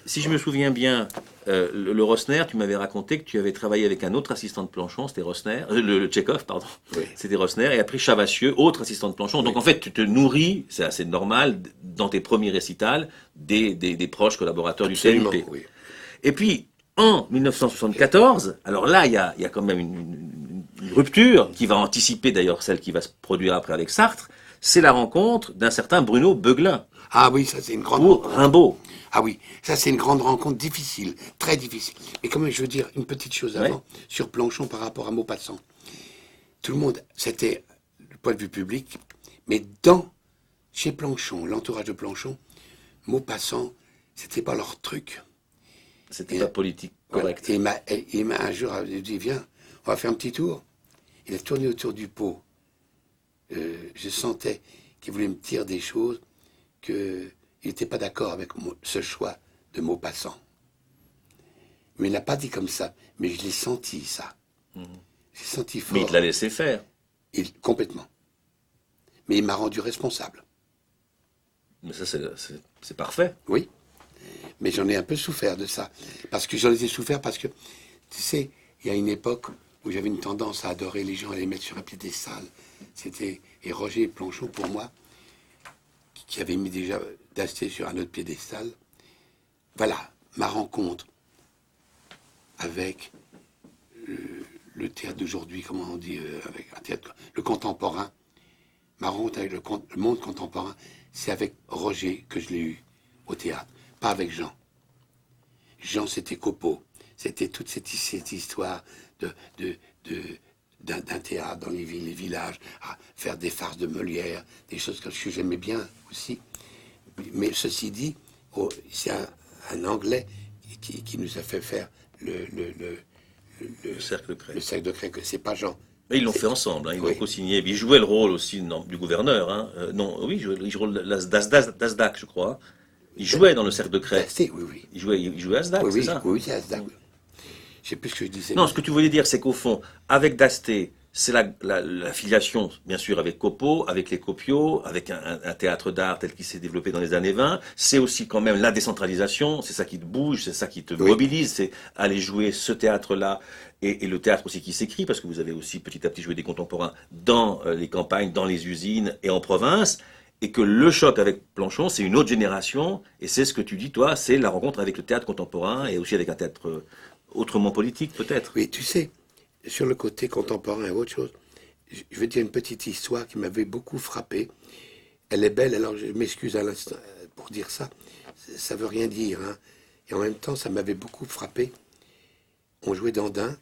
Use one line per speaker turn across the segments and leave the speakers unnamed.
si je me souviens bien, le Rosner, tu m'avais raconté que tu avais travaillé avec un autre assistant de Planchon, c'était Rosner, le Tchekhov, pardon,
Oui.
c'était Rosner, et après Chavassieux, autre assistant de Planchon. Donc
Oui.
en fait, tu te nourris, c'est assez normal, dans tes premiers récitals, des proches collaborateurs du
Absolument,
TNP.
oui.
Et puis, en 1974, alors là, il y a quand même une rupture qui va anticiper d'ailleurs celle qui va se produire après avec Sartre, c'est la rencontre d'un certain Bruno Beuglin,
Ah oui, ça c'est une grande
ou
rencontre.
Rimbaud.
Ah oui, ça c'est une grande rencontre difficile, très difficile. Mais quand même, je veux dire une petite chose
Ouais.
avant, sur Planchon par rapport à Maupassant. Tout le monde, c'était le point de vue public, mais chez Planchon, l'entourage de Planchon, Maupassant, c'était pas leur truc.
C'était
Et,
pas politique
voilà.
correct.
Et il m'a un jour dit, viens, on va faire un petit tour. Il a tourné autour du pot. Je sentais qu'il voulait me dire des choses qu'il n'était pas d'accord avec ce choix de Maupassant. Mais il n'a pas dit comme ça, mais je l'ai senti, ça. J'ai senti
Mais il
fort.
te l'a laissé faire.
Complètement. Mais il m'a rendu responsable.
Mais ça, c'est parfait.
Oui. Mais j'en ai un peu souffert de ça. Parce que j'en ai souffert parce que, tu sais, il y a une époque où j'avais une tendance à adorer les gens, à les mettre sur un piédestal. Et Roger Planchon, pour moi, qui avait mis déjà Dasté sur un autre piédestal, voilà, ma rencontre avec le théâtre d'aujourd'hui, comment on dit, avec un théâtre, le contemporain, ma rencontre avec le monde contemporain, c'est avec Roger que je l'ai eu au théâtre, pas avec Jean. Jean, c'était Copeau. C'était toute cette histoire d'un théâtre dans les villes, les villages, à faire des farces de Molière, des choses que j'aimais bien aussi. Mais ceci dit, c'est un Anglais qui nous a fait faire
Le cercle de Craig.
le cercle de Craig, c'est pas Jean.
Et ils l'ont fait ensemble, hein, ils l'ont
Oui.
co-signé. Et puis il jouait le rôle aussi du gouverneur. Hein. Non, oui, il jouait d'Asdak, je crois. Il jouait dans le cercle de Craig.
Dasté, oui, oui.
Il jouait Asdak,
Oui,
c'est
oui,
ça?
oui, c'est Asdak. Je sais plus ce que je disais.
Non, ce que tu voulais dire, c'est qu'au fond, avec Dasté, c'est la filiation, bien sûr, avec Copeau, avec les Copiaux, avec un théâtre d'art tel qu'il s'est développé dans les années 20. C'est aussi quand même la décentralisation, c'est ça qui te bouge, c'est ça qui te
Oui.
mobilise, c'est aller jouer ce théâtre-là et le théâtre aussi qui s'écrit, parce que vous avez aussi petit à petit joué des contemporains dans les campagnes, dans les usines et en province. Et que le choc avec Planchon, c'est une autre génération, et c'est ce que tu dis, toi, c'est la rencontre avec le théâtre contemporain et aussi avec un théâtre autrement politique, peut-être.
Oui, tu sais, sur le côté contemporain et autre chose, je vais dire une petite histoire qui m'avait beaucoup frappé. Elle est belle, alors je m'excuse à l'instant pour dire ça. Ça veut rien dire, hein. Et en même temps, ça m'avait beaucoup frappé. On jouait Dandin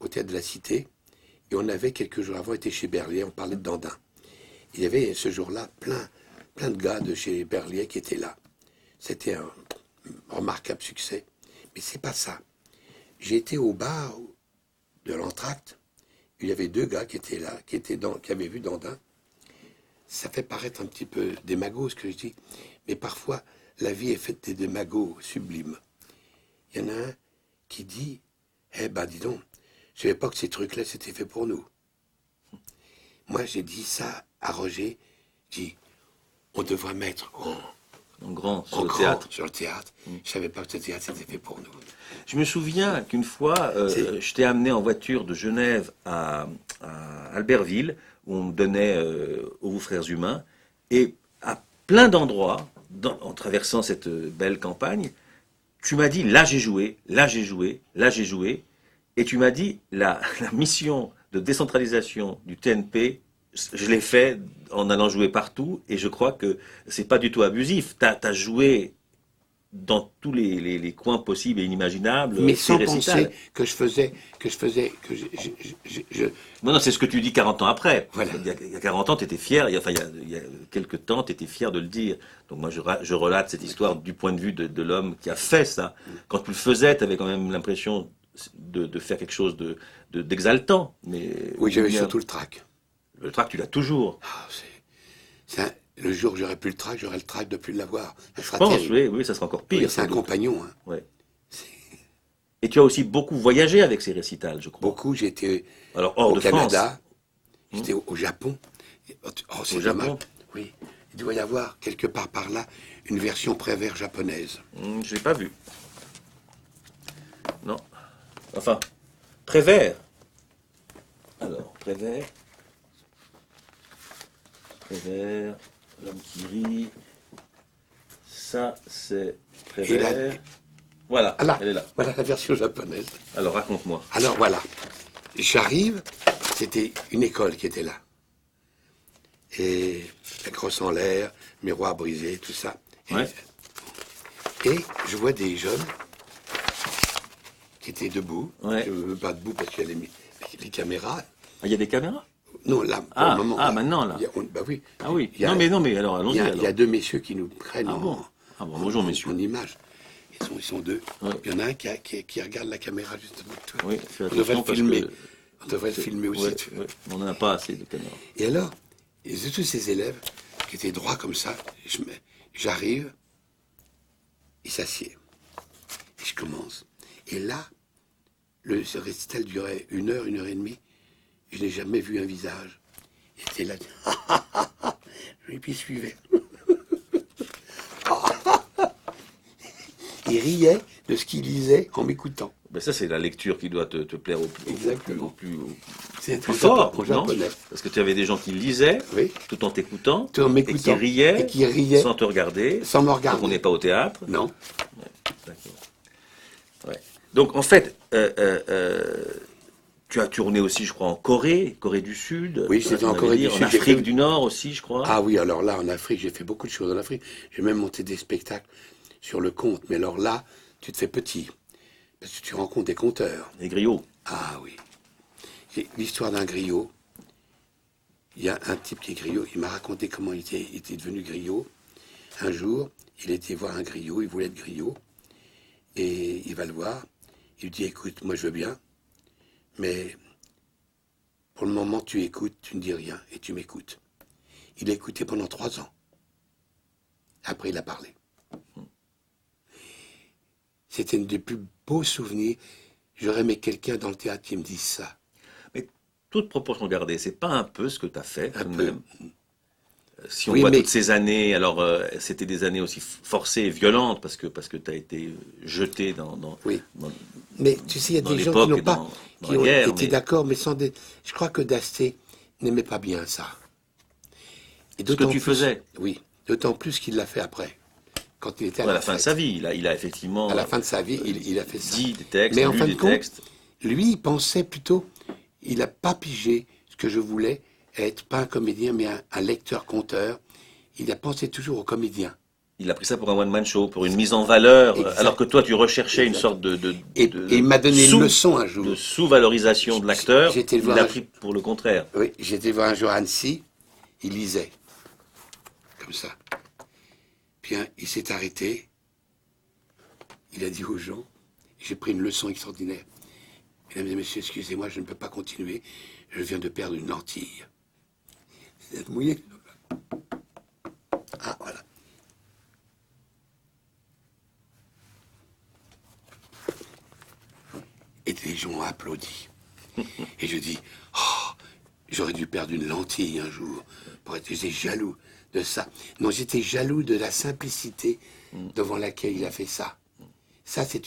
au théâtre de la Cité, et on avait quelques jours avant été chez Berlier, on parlait de Dandin. Il y avait ce jour-là plein de gars de chez Berlier qui étaient là. C'était un remarquable succès. Mais c'est pas ça. J'ai été au bar de l'Entracte. Il y avait deux gars qui étaient là, qui avaient vu Dandin. Ça fait paraître un petit peu démago ce que je dis, mais parfois la vie est faite des démagos sublimes. Il y en a un qui dit, eh ben dis donc, je savais pas que ces trucs-là c'était fait pour nous. Moi j'ai dit ça à Roger, j'ai dit, on devrait mettre
En grand, sur
en
le
grand
théâtre.
sur le théâtre. Je savais pas que ce théâtre c'était fait pour nous.
Je me souviens qu'une fois, je t'ai amené en voiture de Genève à Albertville, où on me donnait aux frères humains, et à plein d'endroits, en traversant cette belle campagne, tu m'as dit, là j'ai joué, là j'ai joué, là j'ai joué, et tu m'as dit, la mission de décentralisation du TNP, je l'ai fait en allant jouer partout, et je crois que c'est pas du tout abusif. T'as joué dans tous les coins possibles et inimaginables,
Mais
ces
sans
récitals.
penser que je
Non, non, c'est ce que tu dis 40 ans après.
Voilà.
Il y a 40 ans, tu étais fier, il y a quelques temps, tu étais fier de le dire. Donc moi, je relate cette histoire du point de vue de l'homme qui a fait ça. Quand tu le faisais, tu avais quand même l'impression de faire quelque chose d'exaltant. Mais
oui, j'avais surtout le trac.
le trac, tu l'as toujours.
Ah, le jour où j'aurais plus le trac, j'aurais le trac de plus l'avoir. Ça
Je
sera
pense,
terrible.
oui, oui, ça sera encore pire.
Oui, c'est
sans
un
doute.
compagnon. Hein.
Ouais. Et tu as aussi beaucoup voyagé avec ces récitals, je crois.
Beaucoup, j'ai été
Alors, hors
au
de
Canada,
France.
j'étais au Japon. Oh, c'est
Au
dommage.
Japon.
Oui, il doit y avoir quelque part par là une version Prévert japonaise.
Je l'ai pas vu. Non. Enfin, Prévert. Alors, Prévert. Prévert, l'homme qui rit. Ça, c'est
Et là,
Prévert. Voilà,
ah là,
elle est là.
voilà la version japonaise.
Alors, raconte-moi.
Alors voilà, j'arrive, c'était une école qui était là. Et la crosse en l'air, miroir brisé, tout ça.
Ouais.
Et je vois des jeunes qui étaient debout.
Ouais.
Je ne veux pas debout parce qu'il y a les caméras.
Ah, il y a des caméras?
Non, là, pour
Ah,
le moment.
ah,
là,
maintenant, là.
bah oui.
Ah oui.
Il y a-
Non, mais alors,
Il
allons-y.
y a,
alors.
il y a deux messieurs qui nous prennent
Ah bon? Ah bon, bonjour, messieurs.
en image. Ils sont deux.
Ouais.
Il y en a un qui regarde la caméra justement. Tu vois.
Oui, fais
On devrait
attention
le
parce
filmer.
que...
On devrait le filmer aussi.
Ouais,
Tu vois.
ouais. On n'en a pas assez de caméras.
Et alors, et tous ces élèves qui étaient droits comme ça, j'arrive, ils s'assiedent. Et je commence. Et là, ce récital durait 1 heure, 1 heure et demie. Je n'ai jamais vu un visage. Il était là. Et puis il suivait. Il riait de ce qu'il lisait en m'écoutant.
Ben ça, c'est la lecture qui doit te plaire au plus
Exactement.
au
C'est
plus fort,
en
non?
japonais.
Parce que tu avais des gens qui lisaient
Oui.
tout en t'écoutant,
Tout en
et
m'écoutant.
et qui riaient sans te regarder.
sans me
Donc
regarder.
on n'est pas au théâtre.
Non.
D'accord. Ouais. Donc en fait, tu as tourné aussi, je crois, en Corée du Sud.
Oui, c'était
on
en
avait
Corée
dit,
du
en
Sud, j'ai
Afrique
fait-
du Nord aussi, je crois.
Ah oui, alors là, en Afrique, j'ai fait beaucoup de choses en Afrique. J'ai même monté des spectacles sur le conte. Mais alors là, tu te fais petit. Parce que tu rencontres des conteurs.
Les griots.
Ah oui. Et l'histoire d'un griot. Il y a un type qui est griot. Il m'a raconté comment il était devenu griot. Un jour, il était voir un griot. Il voulait être griot. Et il va le voir. Il lui dit, écoute, moi je veux bien. Mais pour le moment, tu écoutes, tu ne dis rien. Et tu m'écoutes. Il a écouté pendant 3 ans. Après, il a parlé. C'était un des plus beaux souvenirs. J'aurais aimé quelqu'un dans le théâtre qui me dise ça.
Mais toute proportion gardée, c'est pas un peu ce que tu as fait,
Un
tout de
peu.
même. Si on
Oui,
voit
mais-
toutes ces années, alors c'était des années aussi forcées et violentes parce que tu as été jeté dans,
Oui.
dans-
Mais tu sais, il y a
dans
des gens
l'époque
qui n'ont
et
pas,
dans
qui
la
ont
guerre,
été
mais-
d'accord, mais sans des... Je crois que Dasté n'aimait pas bien ça. Et
Ce que
d'autant
tu
plus-
faisais.
Oui, d'autant plus qu'il l'a fait après. Quand il était
à la fin de
retraite.
sa vie. Il a effectivement
À la fin de sa vie, il a fait ça.
dit des textes,
Mais en
lu
fin de
des
compte,
textes.
lui, il pensait plutôt, il n'a pas pigé ce que je voulais, être pas un comédien, mais un lecteur-conteur. Il a pensé toujours au comédien.
Il a pris ça pour un one-man show, pour une mise en valeur,
Exact.
alors que toi tu recherchais une
Exact.
sorte
Et il m'a donné une leçon un jour.
de sous-valorisation de l'acteur.
J'ai été le
Il
voir
l'a
un-
pris pour le contraire.
Oui, j'étais voir un jour à Annecy, il lisait, comme ça. Puis il s'est arrêté, il a dit aux gens, j'ai pris une leçon extraordinaire. Mesdames et messieurs, excusez-moi, je ne peux pas continuer, je viens de perdre une lentille. Vous êtes mouillé? Ah, voilà. Et les gens ont applaudi. Et je dis, oh, j'aurais dû perdre une lentille un jour. Pour être, j'étais jaloux de ça. Non, j'étais jaloux de la simplicité devant laquelle il a fait ça. Ça, c'est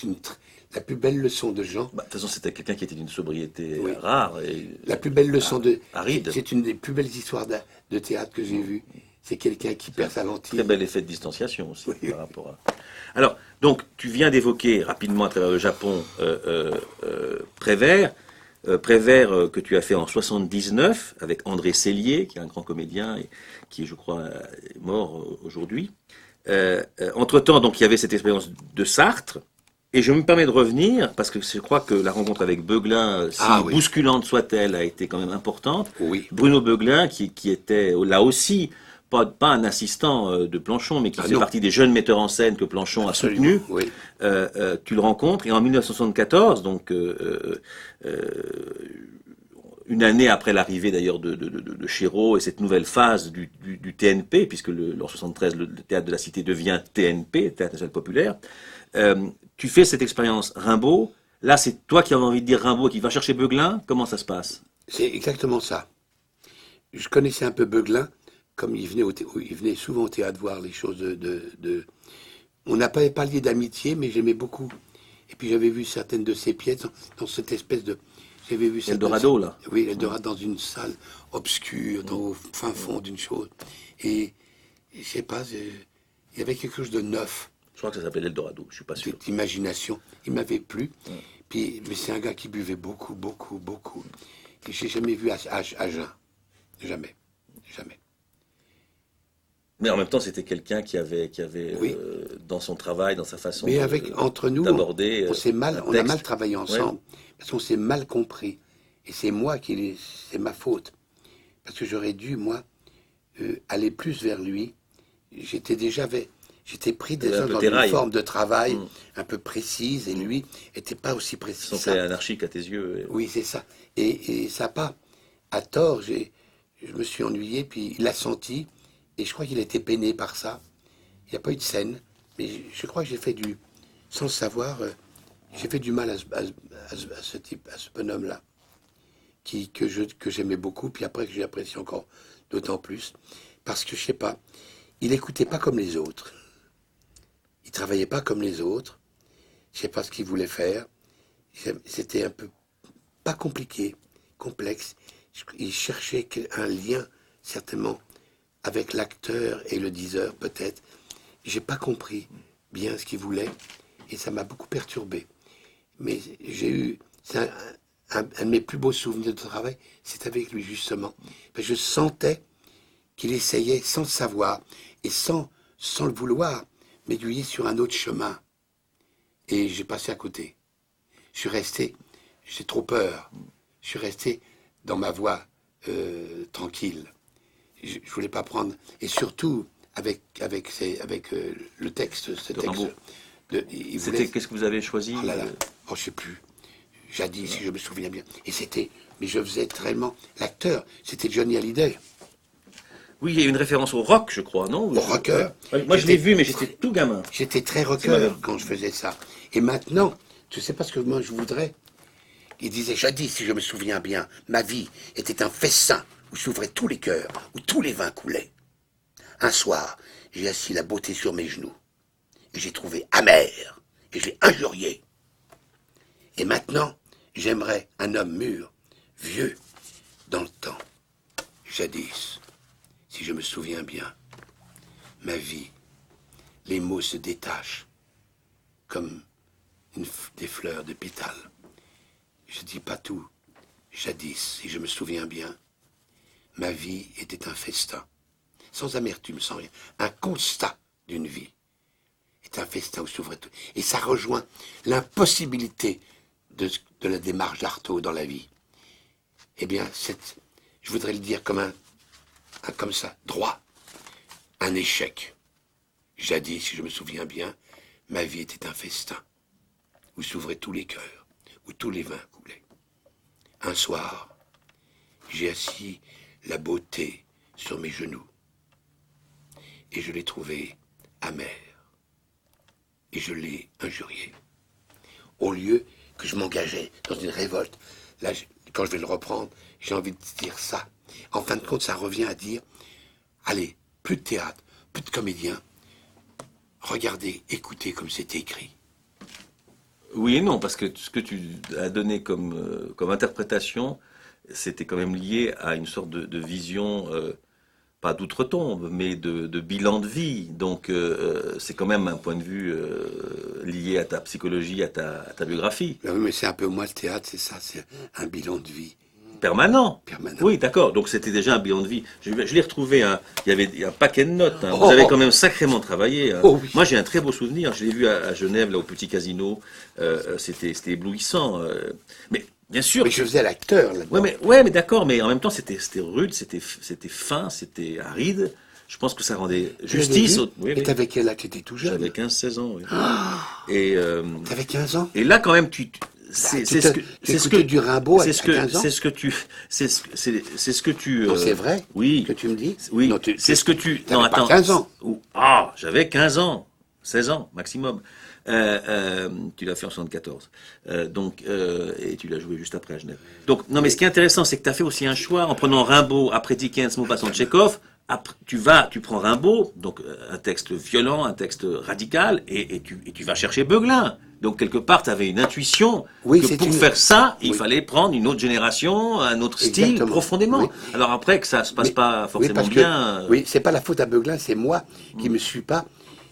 la plus belle leçon de Jean.
Bah, de toute façon, c'était quelqu'un qui était d'une sobriété
Oui.
rare. Et,
La plus belle leçon de...
aride.
C'est une des plus belles histoires de théâtre que j'ai vues. C'est quelqu'un qui perd sa lentille.
Très bel effet de distanciation aussi par rapport à. Alors, donc, tu viens d'évoquer rapidement à travers le Japon Prévert. Prévert que tu as fait en 79 avec André Sellier, qui est un grand comédien et qui, je crois, est mort aujourd'hui. Entre-temps, donc, il y avait cette expérience de Sartre. Et je me permets de revenir, parce que je crois que la rencontre avec Beuglin, si
Ah oui.
bousculante soit-elle, a été quand même importante.
Oui.
Bruno Beuglin, qui était là aussi, pas un assistant de Planchon, mais qui faisait
non.
partie des jeunes metteurs en scène que Planchon
Absolument,
a soutenus.
oui.
Tu le rencontres, et en 1974, donc une année après l'arrivée d'ailleurs de Chéreau et cette nouvelle phase du TNP, puisque en 73 le théâtre de la Cité devient TNP, Théâtre National Populaire, tu fais cette expérience Rimbaud. Là, c'est toi qui avais envie de dire Rimbaud, qui va chercher Beuglin. Comment ça se passe?
C'est exactement ça. Je connaissais un peu Beuglin, comme il venait souvent au théâtre voir les choses On n'a pas parlé d'amitié, mais j'aimais beaucoup Et puis j'avais vu certaines de ses pièces dans cette espèce de... J'avais vu
Eldorado, là.
Oui, Eldorado, dans une salle obscure, au fin fond d'une chose. Et je sais pas, il y avait quelque chose de neuf.
Je crois que ça s'appelait Eldorado, je suis pas sûr.
D'imagination. Il m'avait plu. Puis, mais c'est un gars qui buvait beaucoup, beaucoup, beaucoup. Et j'ai jamais vu à jeun. Jamais. Jamais.
Mais en même temps, c'était quelqu'un qui avait
Oui.
dans son travail, dans sa façon
Mais entre nous,
d'aborder
on a
texte.
mal travaillé ensemble. Parce qu'on s'est mal compris. Et c'est moi c'est ma faute. Parce que j'aurais dû, moi, aller plus vers lui. J'étais pris déjà dans une forme de travail un peu précise, et lui n'était pas aussi précis.
Ils sont anarchiques à tes yeux.
Oui, c'est ça. Et ça n'a pas, à tort, je me suis ennuyé, puis il l'a senti, et je crois qu'il a été peiné par ça. Il n'y a pas eu de scène, mais je crois que j'ai fait sans le savoir, j'ai fait du mal à ce type, à ce bonhomme-là, que j'aimais beaucoup, puis après que j'ai apprécié encore d'autant plus, parce que, je sais pas, il n'écoutait pas comme les autres. Il travaillait pas comme les autres. Je sais pas ce qu'il voulait faire. C'était un peu pas compliqué, complexe. Il cherchait un lien certainement avec l'acteur et le diseur peut-être. J'ai pas compris bien ce qu'il voulait et ça m'a beaucoup perturbé. Mais c'est un de mes plus beaux souvenirs de travail, c'est avec lui justement. Parce que je sentais qu'il essayait sans le savoir et sans le vouloir m'aiguiller sur un autre chemin. Et j'ai passé à côté. Je suis resté, j'ai trop peur. Je suis resté dans ma voie tranquille. Je voulais pas prendre. Et surtout, avec le texte, ce texte.
Qu'est-ce que vous avez choisi?
Oh là là, je sais plus. Jadis, si je me souviens bien. Et mais je faisais tellement. L'acteur, c'était Johnny Hallyday.
Oui, il y a une référence au rock, je crois, non?
Au rocker.
Moi, je l'ai vu, mais j'étais tout gamin.
J'étais très rocker quand je faisais ça. Et maintenant, tu sais pas ce que moi je voudrais? Il disait, jadis, si je me souviens bien, ma vie était un festin où s'ouvraient tous les cœurs, où tous les vins coulaient. Un soir, j'ai assis la beauté sur mes genoux. Et j'ai trouvé amère. Et j'ai injurié. Et maintenant, j'aimerais un homme mûr, vieux, dans le temps. Jadis, si je me souviens bien, ma vie, les mots se détachent comme des fleurs de pétales. Je dis pas tout. Jadis, si je me souviens bien, ma vie était un festin, sans amertume, sans rien. Un constat d'une vie est un festin où s'ouvrait tout. Et ça rejoint l'impossibilité de la démarche d'Artaud dans la vie. Eh bien, je voudrais le dire comme comme ça, droit, un échec. Jadis, si je me souviens bien, ma vie était un festin, où s'ouvraient tous les cœurs, où tous les vins coulaient. Un soir, j'ai assis la beauté sur mes genoux, et je l'ai trouvée amère, et je l'ai injuriée. Au lieu que je m'engageais dans une révolte, là, quand je vais le reprendre, j'ai envie de dire ça. En fin de compte, ça revient à dire, allez, plus de théâtre, plus de comédiens, regardez, écoutez comme c'est écrit.
Oui et non, parce que ce que tu as donné comme interprétation, c'était quand même lié à une sorte de vision, pas d'outre-tombe, mais de bilan de vie. Donc c'est quand même un point de vue lié à ta psychologie, à ta biographie.
Oui, mais c'est un peu moi le théâtre, c'est ça, c'est un bilan de vie.
Permanent. Oui, d'accord. Donc c'était déjà un bilan de vie. Je l'ai retrouvé. Il y avait un paquet de notes. Vous avez quand même sacrément travaillé.
Oui.
Moi, j'ai un très beau souvenir. Je l'ai vu à Genève, là, au Petit Casino. C'était éblouissant. Mais bien sûr.
Mais je faisais l'acteur là-dedans.
Ouais, mais d'accord. Mais en même temps, c'était rude, c'était fin, c'était aride. Je pense que ça rendait justice.
Et t'avais quel âge? T'étais tout jeune?
J'avais 15-16 ans. Oui.
T'avais 15 ans?
Et là, quand même, c'est ce que
du Rimbaud à 15 ans.
C'est ce que tu.
Non, c'est vrai.
Oui.
Que tu me dis.
Oui. C'est ce que tu.
Non, attends. 15 ans.
J'avais 15 ans, 16 ans maximum. Tu l'as fait en 74. Et tu l'as joué juste après à Genève. Donc, non, mais ce qui est intéressant, c'est que tu as fait aussi un choix en prenant Rimbaud après Dickens, Maupassant, Tchekhov. Après, tu prends Rimbaud, donc un texte violent, un texte radical, et tu vas chercher Beuglin. Donc, quelque part, tu avais une intuition
Oui,
que pour faire ça, il
oui.
fallait prendre une autre génération, un autre style,
Exactement.
profondément.
Oui.
Alors après, que ça se passe
Mais-
pas
oui,
forcément
parce que,
bien,
oui, c'est pas la faute à Beuglin, c'est moi qui me suis pas.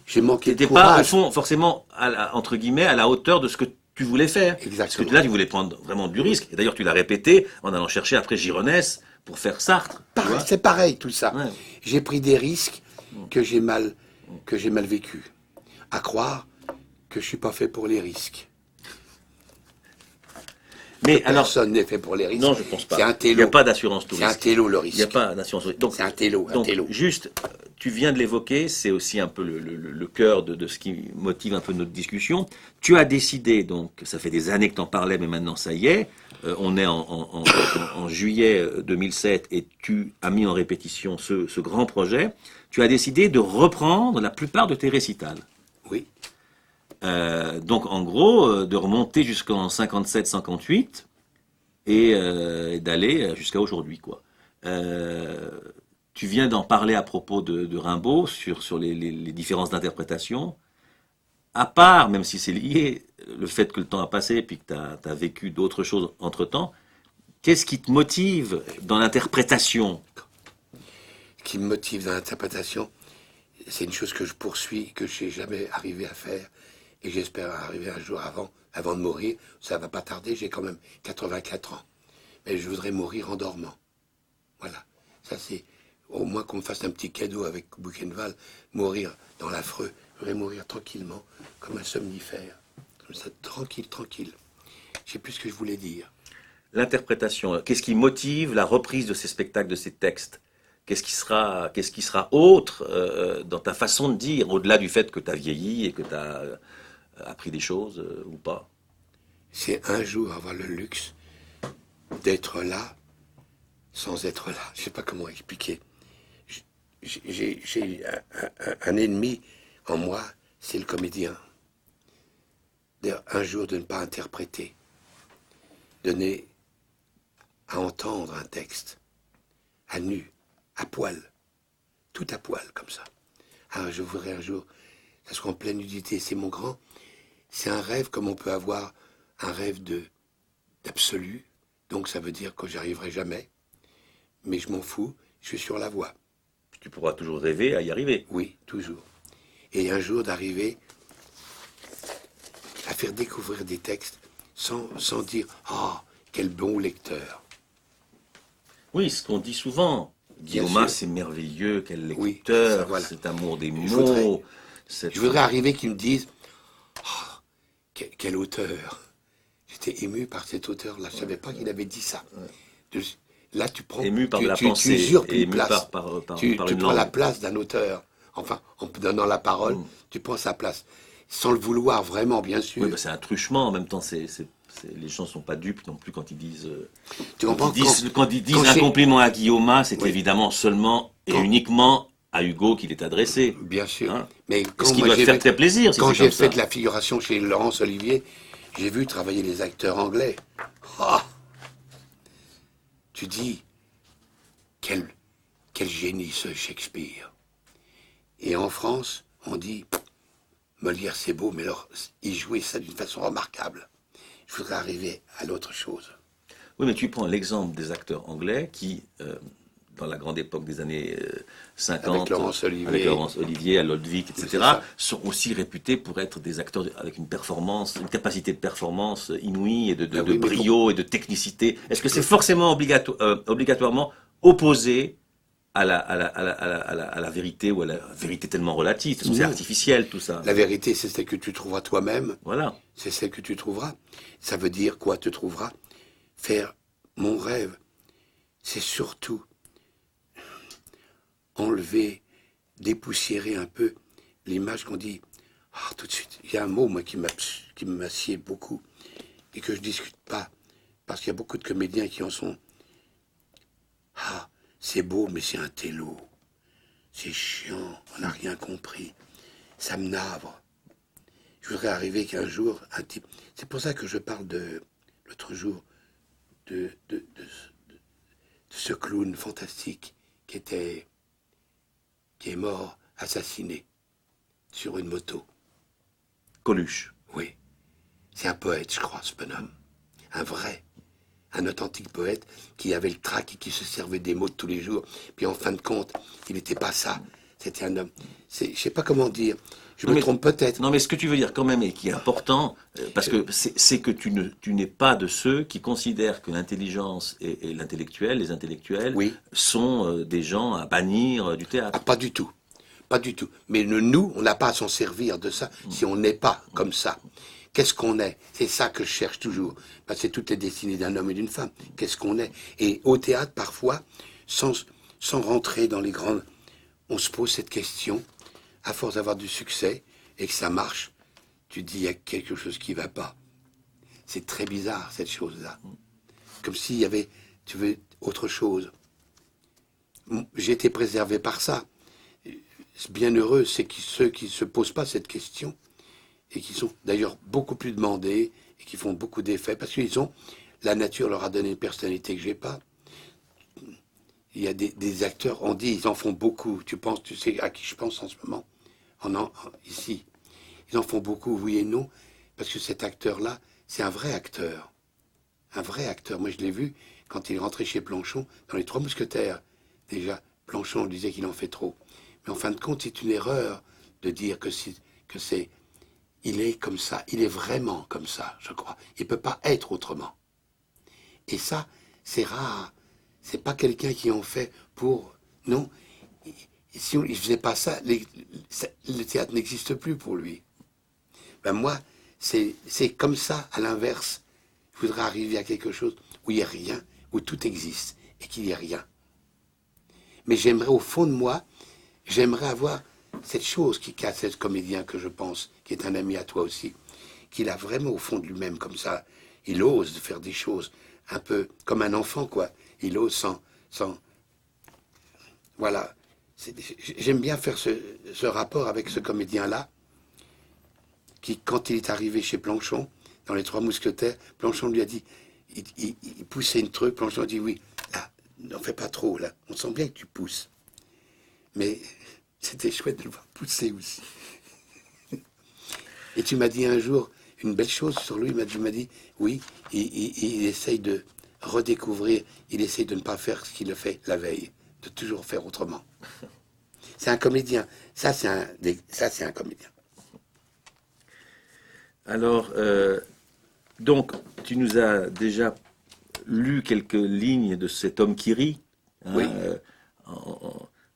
J'ai manqué de
t'étais pas, au
courage.
fond, forcément, entre guillemets, à la hauteur de ce que tu voulais faire. Parce que
Exactement.
là, tu voulais prendre vraiment du risque. Et d'ailleurs, tu l'as répété en allant chercher après Gironès pour faire Sartre. Tu vois.
C'est pareil tout ça.
Ouais.
J'ai pris des risques que j'ai mal vécu. À croire que je suis pas fait pour les risques.
Mais alors,
Personne n'est fait pour les risques.
non, je pense pas.
C'est un télo.
Il n'y a pas d'assurance tout
C'est un
risque.
télo le
Il n'y a
risque.
pas d'assurance tout risque. Donc,
C'est un télo,
donc, juste, tu viens de l'évoquer, c'est aussi un peu le cœur de ce qui motive un peu notre discussion. Tu as décidé, donc, ça fait des années que tu en parlais, mais maintenant ça y est, on est en juillet 2007 et tu as mis en répétition ce grand projet. Tu as décidé de reprendre la plupart de tes récitals.
Oui.
Donc en gros, de remonter jusqu'en 57-58 et d'aller jusqu'à aujourd'hui, quoi. Tu viens d'en parler à propos de Rimbaud sur les différences d'interprétation. À part, même si c'est lié, le fait que le temps a passé et puis que tu as vécu d'autres choses entre-temps, qu'est-ce qui te motive dans l'interprétation?
Ce qui me motive dans l'interprétation, c'est une chose que je poursuis, que je n'ai jamais arrivé à faire, et j'espère arriver un jour avant de mourir. Ça va pas tarder, j'ai quand même 84 ans. Mais je voudrais mourir en dormant. Voilà. Ça, c'est au moins qu'on me fasse un petit cadeau avec Buchenwald, mourir dans l'affreux. Je voudrais mourir tranquillement, comme un somnifère. Comme ça, tranquille, tranquille. Je sais plus ce que je voulais dire.
L'interprétation, qu'est-ce qui motive la reprise de ces spectacles, de ces textes? Qu'est-ce qui sera autre dans ta façon de dire, au-delà du fait que tu as vieilli et que tu as appris des choses ou pas?
C'est un jour avoir le luxe d'être là sans être là. Je sais pas comment expliquer. J'ai un ennemi en moi, c'est le comédien. Un jour de ne pas interpréter, donner à entendre un texte, à nu, à poil, tout à poil comme ça. Alors je voudrais un jour, ça soit en pleine nudité, c'est mon grand, c'est un rêve comme on peut avoir un rêve d'absolu, donc ça veut dire que j'arriverai jamais, mais je m'en fous, je suis sur la voie.
Tu pourras toujours rêver à y arriver.
Oui, toujours. Et un jour d'arriver à faire découvrir des textes sans dire « Ah, quel bon lecteur !»
Oui, ce qu'on dit souvent.
Bien
Guillaume,
sûr.
c'est merveilleux, quel
Oui,
lecteur,
ça, voilà.
cet amour des
Je voudrais-
mots.
Je voudrais arriver qu'ils me disent oh, quel auteur. J'étais ému par cet auteur-là. Je ne savais pas qu'il avait dit ça. Là, tu prends.
Ému par de la
tu
pensée,
usurpes
et
une
ému
place.
par
Tu
une
prends
langue.
la place d'un auteur. Enfin, en donnant la parole, tu prends sa place. Sans le vouloir vraiment, bien sûr.
Oui, bah, c'est un truchement en même temps. Les gens ne sont pas dupes non plus quand ils disent,
Tu comprends
quand ils disent
quand
un
j'ai-
compliment à Guillaume, c'est
Oui.
évidemment seulement et
Quand-
uniquement à Hugo qu'il est adressé.
Bien sûr.
Hein.
Mais
Ce qui
moi,
doit te
j'ai
faire
vu-
très plaisir si
Quand
c'est
j'ai
comme
fait
ça.
de la figuration chez Laurence Olivier, j'ai vu travailler les acteurs anglais. Ah tu dis, quel génie ce Shakespeare. Et en France, on dit, Molière c'est beau, mais alors, il jouait ça d'une façon remarquable. Je voudrais arriver à l'autre chose.
Oui, mais tu prends l'exemple des acteurs anglais qui, dans la grande époque des années 50,
Avec Laurence Olivier.
avec Laurence Olivier, Lodvig, etc.,
c'est ça.
sont aussi réputés pour être des acteurs avec une performance, une capacité de performance inouïe et de
Ah oui, mais
brio et de technicité. Est-ce que c'est forcément obligatoirement opposé à la vérité ou à la vérité tellement relative? Parce que c'est
Non.
artificiel tout ça.
La vérité, c'est celle que tu trouveras toi-même.
Voilà.
C'est celle que tu trouveras. Ça veut dire quoi, te trouveras? Faire mon rêve, c'est surtout enlever, dépoussiérer un peu l'image qu'on dit. Ah, tout de suite, il y a un mot, moi, qui m'assied beaucoup et que je discute pas. Parce qu'il y a beaucoup de comédiens qui en sont. Ah, c'est beau, mais c'est un télo. C'est chiant, on n'a rien compris. Ça me navre. Je voudrais arriver qu'un jour, un type. C'est pour ça que je parle l'autre jour, de ce clown fantastique qui est mort, assassiné, sur une moto.
Coluche.
Oui. C'est un poète, je crois, ce bonhomme. Un vrai, un authentique poète qui avait le trac et qui se servait des mots de tous les jours. Puis en fin de compte, il n'était pas ça. C'était un homme. Je ne sais pas comment dire. Je me trompe peut-être.
Non, mais ce que tu veux dire quand même, et qui est important, parce que c'est que tu n'es pas de ceux qui considèrent que l'intelligence et l'intellectuel, les intellectuels,
Oui.
sont des gens à bannir du
Ah,
théâtre.
pas du tout. Pas du tout. Mais nous, on n'a pas à s'en servir de ça si on n'est pas comme ça. Qu'est-ce qu'on est? C'est ça que je cherche toujours. Parce que c'est toutes les destinées d'un homme et d'une femme. Qu'est-ce qu'on est? Et au théâtre, parfois, sans rentrer dans les grandes... On se pose cette question, à force d'avoir du succès, et que ça marche, tu te dis, il y a quelque chose qui ne va pas. C'est très bizarre, cette chose-là. Comme s'il y avait, tu veux, autre chose. J'ai été préservé par ça. Bien heureux, c'est ceux qui ne se posent pas cette question, et qui sont d'ailleurs beaucoup plus demandés, et qui font beaucoup d'effets, parce qu'ils ont, la nature leur a donné une personnalité que j'ai pas. Il y a des acteurs, on dit, ils en font beaucoup. Tu sais à qui je pense en ce moment, ici. Ils en font beaucoup, oui et non, parce que cet acteur-là, c'est un vrai acteur. Un vrai acteur. Moi, je l'ai vu quand il est rentré chez Planchon, dans Les Trois Mousquetaires. Déjà, Planchon disait qu'il en fait trop. Mais en fin de compte, c'est une erreur de dire il est comme ça. Il est vraiment comme ça, je crois. Il ne peut pas être autrement. Et ça, c'est rare. C'est pas quelqu'un qui en fait pour... Non. Si il ne faisait pas ça, le théâtre n'existe plus pour lui. Ben moi, c'est comme ça, à l'inverse. Je voudrais arriver à quelque chose où il n'y a rien, où tout existe et qu'il n'y ait rien. Mais j'aimerais, au fond de moi, j'aimerais avoir cette chose qui casse ce comédien que je pense, qui est un ami à toi aussi, qu'il a vraiment au fond de lui-même comme ça. Il ose faire des choses un peu comme un enfant, quoi. Il ose sans... Voilà. J'aime bien faire ce rapport avec ce comédien-là, qui, quand il est arrivé chez Planchon, dans Les Trois Mousquetaires, Planchon lui a dit, il poussait une truc, Planchon a dit, oui, là, n'en fais pas trop, là, on sent bien que tu pousses. Mais c'était chouette de le voir pousser aussi. Et tu m'as dit un jour une belle chose sur lui, tu m'as dit, oui, il essaye de redécouvrir, il essaye de ne pas faire ce qu'il a fait la veille, de toujours faire autrement. C'est un comédien, ça c'est un comédien.
Alors, donc, tu nous as déjà lu quelques lignes de cet homme qui rit, hein,
Oui.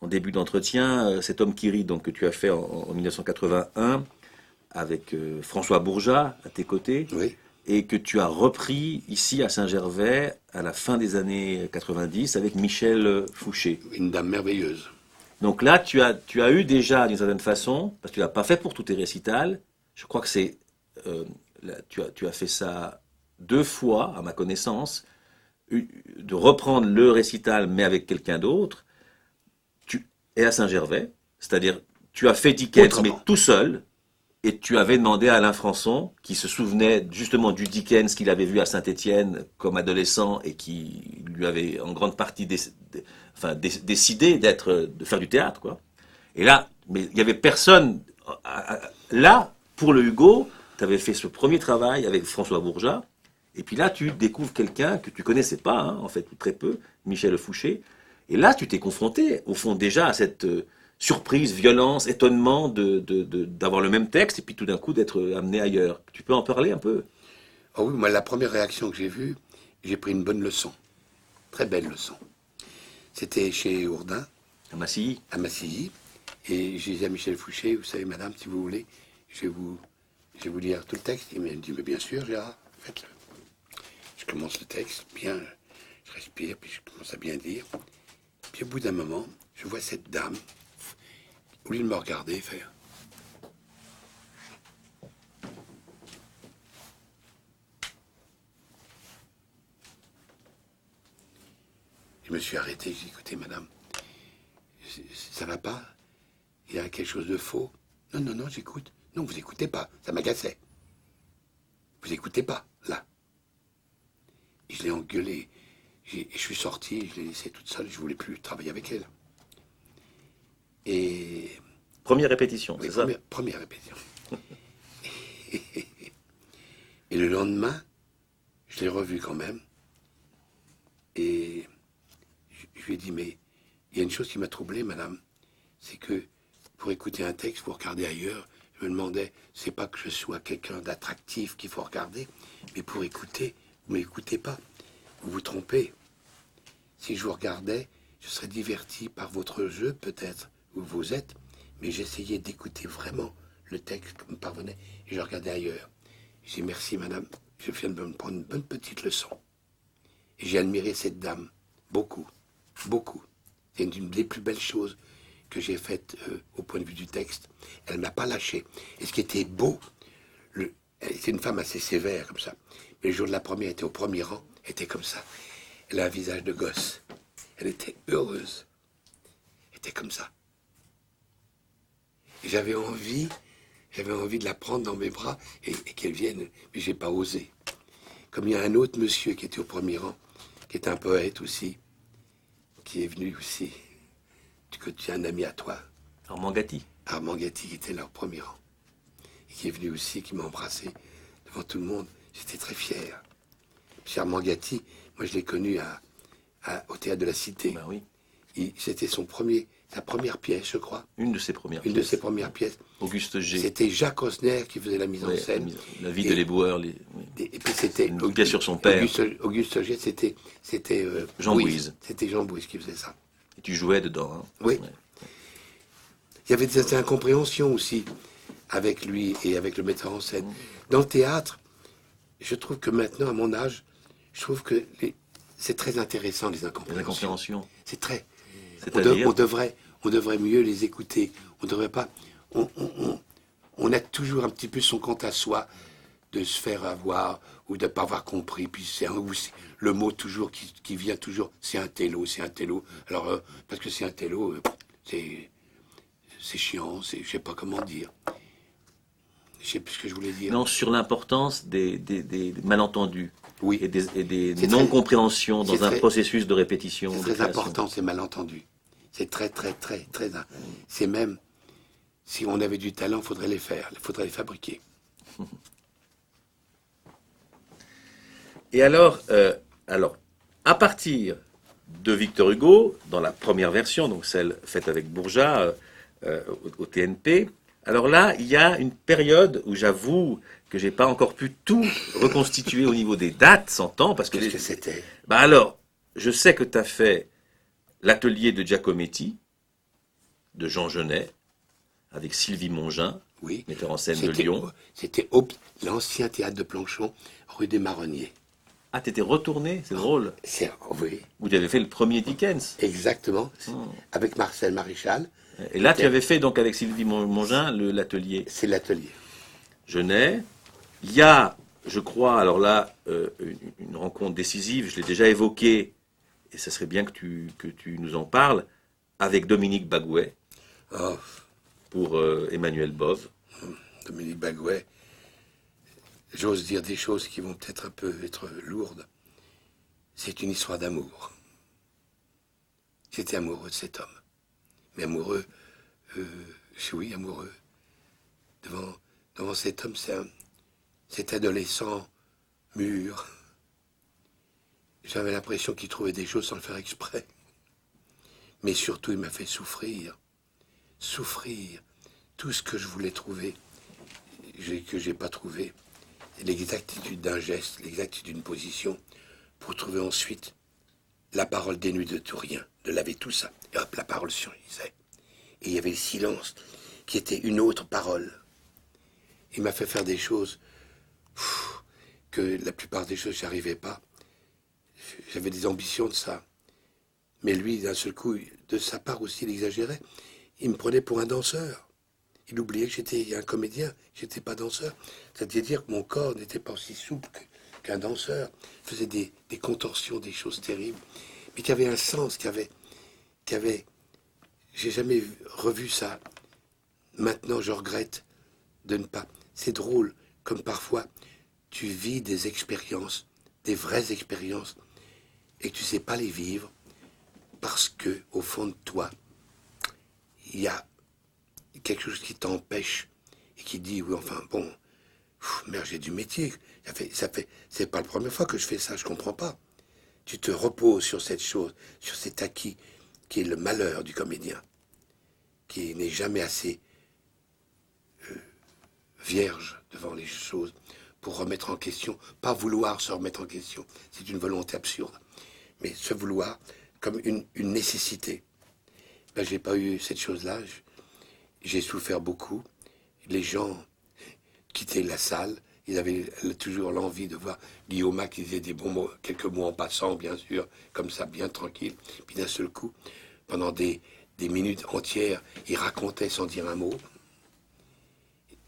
en début d'entretien. Cet homme qui rit, donc, que tu as fait en 1981 avec François Bourgeat à tes côtés,
Oui.
et que tu as repris ici à Saint-Gervais à la fin des années 90 avec Michel Fouché.
Une dame merveilleuse.
Donc là, tu as eu déjà, d'une certaine façon, parce que tu l'as pas fait pour tous tes récitals, je crois que tu as fait ça 2 fois, à ma connaissance, de reprendre le récital, mais avec quelqu'un d'autre, et à Saint-Gervais, c'est-à-dire, tu as fait Dickens,
Autrement.
mais tout seul, et tu avais demandé à Alain Françon, qui se souvenait justement du Dickens qu'il avait vu à Saint-Étienne comme adolescent, et qui lui avait en grande partie décidé de faire du théâtre, quoi. Et là, mais il n'y avait personne. Là, pour le Hugo, tu avais fait ce premier travail avec François Bourgeat, et puis là, tu découvres quelqu'un que tu connaissais pas, hein, en fait, ou très peu, Michel Fouché. Et là, tu t'es confronté, au fond, déjà à cette surprise, violence, étonnement d'avoir le même texte, et puis tout d'un coup d'être amené ailleurs. Tu peux en parler un peu?
Oh oui, moi, la première réaction que j'ai vue, j'ai pris une bonne leçon. Très belle leçon. C'était chez Ourdin,
À Massy.
à Massilly. Et j'ai dit à Michel Fouché, vous savez, madame, si vous voulez, je vais vous lire tout le texte. Il m'a dit, mais bien sûr, Gérard, faites-le. Je commence le texte, bien, je respire, puis je commence à bien dire. Puis au bout d'un moment, je vois cette dame, au lieu de me regarder, faire. Je me suis arrêté, j'ai dit, écoutez, madame, ça va pas? Il y a quelque chose de faux? Non, non, non, j'écoute. Non, vous écoutez pas, ça m'agaçait. Vous écoutez pas, là. Et je l'ai engueulée. Je suis sorti, je l'ai laissée toute seule, je voulais plus travailler avec elle. Et...
Première répétition,
Oui,
c'est ça?
première répétition. Et le lendemain, je l'ai revu quand même. Et je lui ai dit, mais il y a une chose qui m'a troublé, madame. C'est que pour écouter un texte, vous regardez ailleurs. Je me demandais, c'est pas que je sois quelqu'un d'attractif qu'il faut regarder, mais pour écouter, vous m'écoutez pas. Vous vous trompez. Si je vous regardais, je serais diverti par votre jeu, peut-être, où vous êtes, mais j'essayais d'écouter vraiment le texte qui me parvenait, et je regardais ailleurs. J'ai dit, merci madame, je viens de me prendre une bonne petite leçon. Et j'ai admiré cette dame, beaucoup, beaucoup. C'est une des plus belles choses que j'ai faites au point de vue du texte. Elle ne m'a pas lâché. Et ce qui était beau, elle était une femme assez sévère, comme ça. Mais le jour de la première, elle était au premier rang, elle était comme ça. Elle a un visage de gosse. Elle était heureuse. Elle était comme ça. Et j'avais envie de la prendre dans mes bras et qu'elle vienne, mais j'ai pas osé. Comme il y a un autre monsieur qui était au premier rang, qui est un poète aussi, qui est venu aussi, que tu es un ami à toi.
Armand Gatti.
Armand Gatti, qui était là au premier rang. Et qui est venu aussi, qui m'a embrassé devant tout le monde. J'étais très fier. Monsieur Armand Gatti, moi je l'ai connu au Théâtre de la Cité.
Ben oui.
C'était sa première pièce, je crois.
Une de ses premières
pièces. Une de ses premières pièces.
Auguste G.
C'était Jacques Osner qui faisait la mise en scène.
La vie de l'éboueur.
Et puis c'était
une pièce sur son père.
Auguste G, c'était
Jean Bouise.
C'était Jean Bouise qui faisait ça.
Et tu jouais dedans. Hein.
Oui. Ouais. Il y avait cette incompréhension aussi avec lui et avec le metteur en scène. Dans le théâtre, je trouve que maintenant, à mon âge, je trouve que c'est très intéressant, les incompréhensions.
Les incompréhensions.
C'est très...
C'est-à-dire
on devrait mieux les écouter. On devrait pas... On a toujours un petit peu son compte à soi de se faire avoir ou de ne pas avoir compris. Puis c'est le mot toujours qui vient toujours, c'est un télo, c'est un télo. Alors, parce que c'est un télo, c'est chiant, je sais pas comment dire. Je sais plus ce que je voulais dire.
Non, sur l'importance des malentendus.
Oui.
Et des non-compréhensions dans un processus de répétition.
C'est très important, ces malentendus. C'est très, très, très, très... C'est même... Si on avait du talent, il faudrait les faire. Il faudrait les fabriquer.
Et alors, à partir de Victor Hugo, dans la première version, donc celle faite avec Bourgeat au TNP, alors là, il y a une période où j'avoue que j'ai pas encore pu tout reconstituer au niveau des dates, s'entend, parce que...
Qu'est-ce que c'était ?
Bah alors, je sais que tu as fait l'atelier de Giacometti, de Jean Genet, avec Sylvie Mongin,
oui,
metteur en scène de Lyon.
C'était l'ancien théâtre de Planchon, rue des Marronniers.
Ah, t'étais retourné, c'est drôle.
Oui.
Vous avez fait le premier Dickens.
Exactement, avec Marcel Maréchal.
Et là, tu avais fait donc avec Sylvie Mongin l'atelier.
C'est l'atelier.
Genet. Il y a, je crois, alors là, une rencontre décisive, je l'ai déjà évoquée, et ça serait bien que tu nous en parles, avec Dominique Bagouet, pour Emmanuel Bove.
Dominique Bagouet, j'ose dire des choses qui vont peut-être un peu être lourdes. C'est une histoire d'amour. J'étais amoureux de cet homme. Mais amoureux, oui, amoureux. Devant cet homme, cet adolescent mûr. J'avais l'impression qu'il trouvait des choses sans le faire exprès. Mais surtout, il m'a fait souffrir. Souffrir. Tout ce que je voulais trouver, que j'ai pas trouvé. L'exactitude d'un geste, l'exactitude d'une position, pour trouver ensuite la parole dénuée de tout rien, de laver tout ça. Et hop, la parole surgissait. Et il y avait le silence, qui était une autre parole. Il m'a fait faire des choses que la plupart des choses, j'y arrivais pas. J'avais des ambitions de ça. Mais lui, d'un seul coup, de sa part aussi, il exagérait. Il me prenait pour un danseur. Il oubliait que j'étais un comédien, que j'étais pas danseur. C'est-à-dire que mon corps n'était pas aussi souple qu'un danseur. Il faisait des contorsions, des choses terribles. Mais qui avait un sens, qui avait... J'ai jamais revu ça. Maintenant, je regrette de ne pas... C'est drôle, comme parfois, tu vis des expériences, des vraies expériences, et que tu sais pas les vivre, parce que, au fond de toi, il y a quelque chose qui t'empêche, et qui dit, oui, enfin, bon, merde, j'ai du métier, C'est pas la première fois que je fais ça, je comprends pas. Tu te reposes sur cette chose, sur cet acquis qui est le malheur du comédien, qui n'est jamais assez vierge devant les choses pour remettre en question, pas vouloir se remettre en question, c'est une volonté absurde, mais se vouloir comme une nécessité. Ben, j'ai pas eu cette chose-là, j'ai souffert beaucoup, les gens quittaient la salle, ils avaient toujours l'envie de voir Guillaume qui disait des bons mots, quelques mots en passant, bien sûr, comme ça, bien tranquille. Puis d'un seul coup, pendant des minutes entières, il racontait sans dire un mot,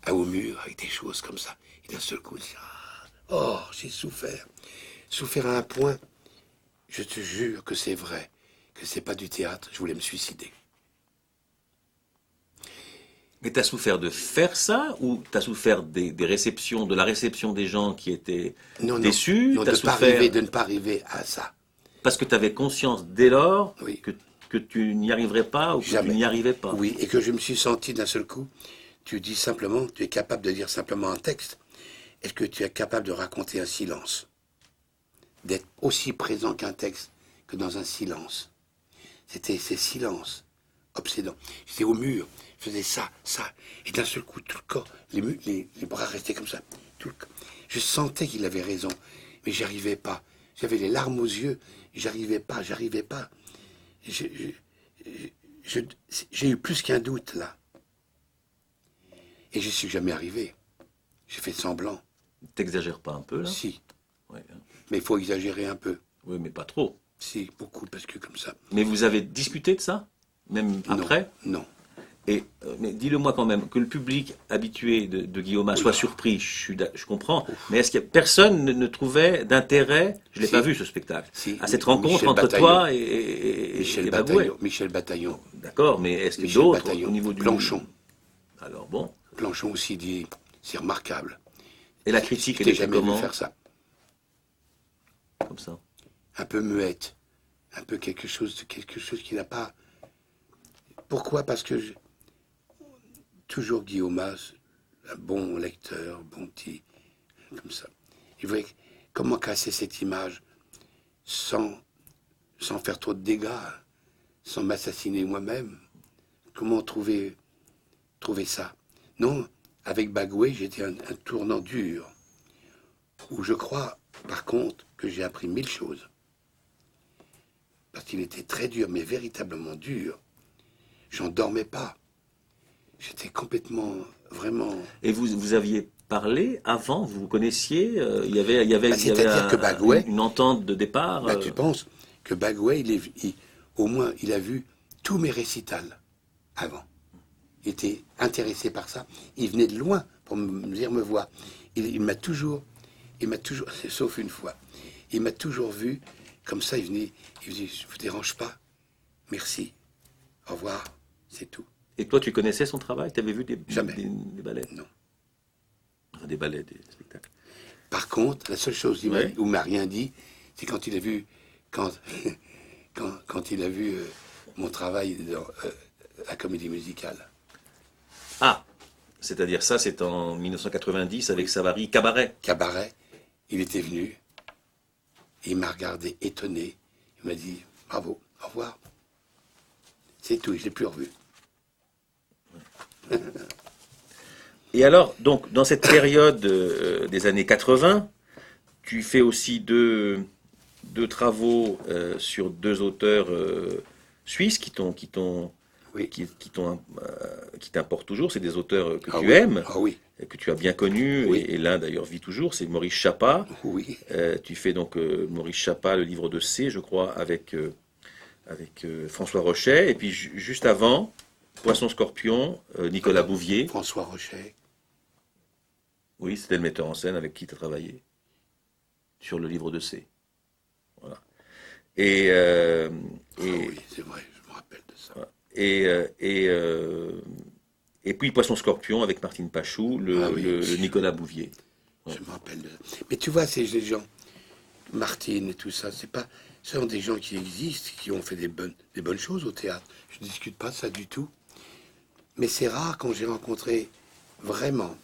au mur, avec des choses comme ça. Et d'un seul coup, il dit, oh, j'ai souffert. Souffert à un point, je te jure que c'est vrai, que c'est pas du théâtre, je voulais me suicider.
Mais tu as souffert de faire ça ou tu as souffert des réceptions, de la réception des gens qui étaient déçus?
Non, de ne pas arriver à ça.
Parce que tu avais conscience dès lors
oui.
que tu n'y arriverais pas ou que
Jamais.
tu n'y arrivais pas.
Oui, et que je me suis senti d'un seul coup, tu dis simplement, tu es capable de dire simplement un texte. Est-ce que tu es capable de raconter un silence? D'être aussi présent qu'un texte, que dans un silence. C'était ces silences obsédants. J'étais au mur, je faisais ça, et d'un seul coup, tout le corps, les bras restaient comme ça. Tout le corps. Je sentais qu'il avait raison, mais j'arrivais pas. J'avais les larmes aux yeux, j'arrivais pas. J'ai eu plus qu'un doute, là. Et je suis jamais arrivé. J'ai fait semblant.
T'exagères pas un peu, là?
Si.
Ouais.
Mais il faut exagérer un peu.
Oui, mais pas trop.
Si, beaucoup, parce que comme ça.
Mais vous avez discuté de ça? Même après?
Non.
Et, mais dis-le-moi quand même, que le public habitué de Guillaume soit surpris, je comprends, mais est-ce que personne ne trouvait d'intérêt, je ne l'ai pas vu ce spectacle, à cette rencontre entre toi et Bagouet?
Michel Bataillon.
D'accord, mais est-ce que d'autres au niveau du...
Planchon.
Alors bon.
Planchon aussi dit, c'est remarquable.
Et la critique,
elle était jamais comment? Vu faire ça.
Comme ça.
Un peu muette, un peu quelque chose qui n'a pas... Pourquoi? Parce que toujours Guillaume, un bon lecteur, bon petit, comme ça. Il voulait comment casser cette image sans faire trop de dégâts, sans m'assassiner moi-même. Comment trouver ça? Non, avec Bagouet, j'étais un tournant dur, où je crois, par contre, que j'ai appris 1000 choses. Parce qu'il était très dur, mais véritablement dur. J'en dormais pas. J'étais complètement, vraiment...
Et vous aviez parlé avant, vous vous connaissiez, il y avait
que Bagouet,
une entente de départ.
Tu penses que Bagouet, au moins, il a vu tous mes récitals avant. Il était intéressé par ça. Il venait de loin pour venir me voir. Il m'a toujours, sauf une fois, il m'a toujours vu comme ça. Il venait, je vous dérange pas, merci, au revoir, c'est tout.
Et toi, tu connaissais son travail? Tu avais vu des ballets?
Non.
Enfin, des ballets, des spectacles.
Par contre, la seule chose où il m'a rien dit, c'est quand il a vu, quand il a vu mon travail dans la comédie musicale.
Ah, c'est-à-dire ça, c'est en 1990 avec Savary, Cabaret.
Cabaret, il était venu, il m'a regardé étonné, il m'a dit bravo, au revoir. C'est tout, je ne l'ai plus revu.
Et alors, donc, dans cette période des années 80, tu fais aussi deux travaux sur deux auteurs suisses qui t'importent toujours. C'est des auteurs que tu aimes, que tu as bien connus, et l'un d'ailleurs vit toujours, c'est Maurice Chapat.
Oui.
Tu fais donc Maurice Chapat, le livre de C, je crois, avec François Rochet, et puis juste avant, Poisson-Scorpion, Nicolas Bouvier.
François Rochet.
Oui, c'était le metteur en scène avec qui tu as travaillé sur le livre de C. Voilà. Et
oui, c'est vrai, je me rappelle de ça.
Et puis Poisson-Scorpion avec Martine Pachou, le Nicolas Bouvier.
Ouais. Je me rappelle de ça. Mais tu vois, ces gens, Martine et tout ça, ce sont des gens qui existent, qui ont fait des bonnes choses au théâtre. Je ne discute pas de ça du tout. Mais c'est rare quand j'ai rencontré vraiment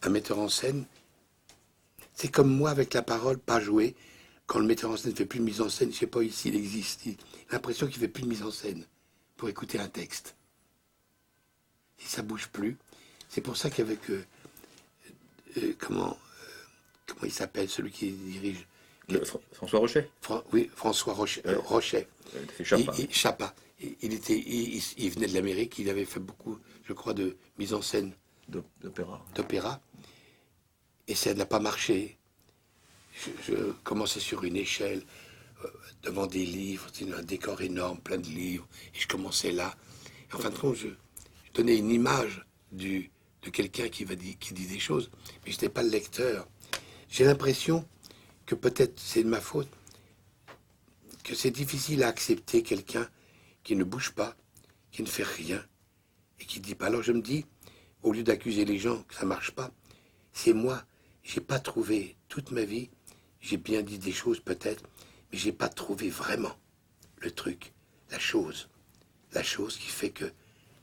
un metteur en scène C'est comme moi avec la parole, pas jouer. Quand le metteur en scène ne fait plus de mise en scène, je ne sais pas ici, il existe. Il a l'impression qu'il ne fait plus de mise en scène pour écouter un texte. Et ça ne bouge plus. C'est pour ça qu'avec... comment il s'appelle, celui qui dirige
François Rochet.
Oui, François Rochet.
Chapa.
Chapa. Il venait de l'Amérique, il avait fait beaucoup, je crois, de mise en scène d'opéra. Et ça n'a pas marché. Je commençais sur une échelle, devant des livres, c'était un décor énorme, plein de livres, et je commençais là. Et en fin de compte, je donnais une image de quelqu'un qui dit des choses, mais je n'étais pas le lecteur. J'ai l'impression que peut-être c'est de ma faute, que c'est difficile à accepter quelqu'un qui ne bouge pas, qui ne fait rien, et qui ne dit pas. Alors je me dis, au lieu d'accuser les gens que ça ne marche pas, c'est moi, j'ai pas trouvé toute ma vie, j'ai bien dit des choses peut-être, mais j'ai pas trouvé vraiment le truc, la chose qui fait que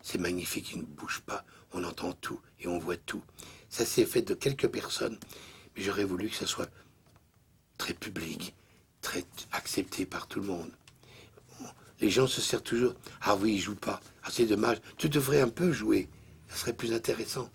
c'est magnifique, il ne bouge pas, on entend tout et on voit tout. Ça s'est fait de quelques personnes, mais j'aurais voulu que ça soit très public, très accepté par tout le monde. Les gens se servent toujours, ah oui, il joue pas, ah c'est dommage, tu devrais un peu jouer, ça serait plus intéressant.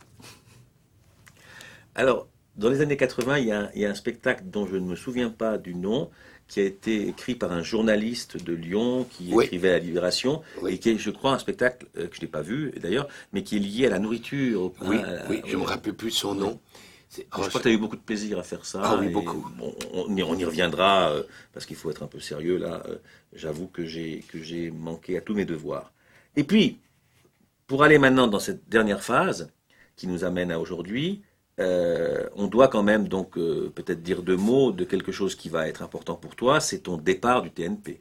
Alors, dans les années 80, il y a un spectacle dont je ne me souviens pas du nom, qui a été écrit par un journaliste de Lyon qui écrivait à la Libération, et qui est, je crois, un spectacle que je n'ai pas vu d'ailleurs, mais qui est lié à la nourriture.
Oui, je ne me rappelle plus son nom.
Je crois que tu as eu beaucoup de plaisir à faire ça.
Ah oui, beaucoup.
Bon, on y reviendra, parce qu'il faut être un peu sérieux là. J'avoue que j'ai manqué à tous mes devoirs. Et puis, pour aller maintenant dans cette dernière phase, qui nous amène à aujourd'hui, on doit quand même donc peut-être dire deux mots de quelque chose qui va être important pour toi, c'est ton départ du TNP,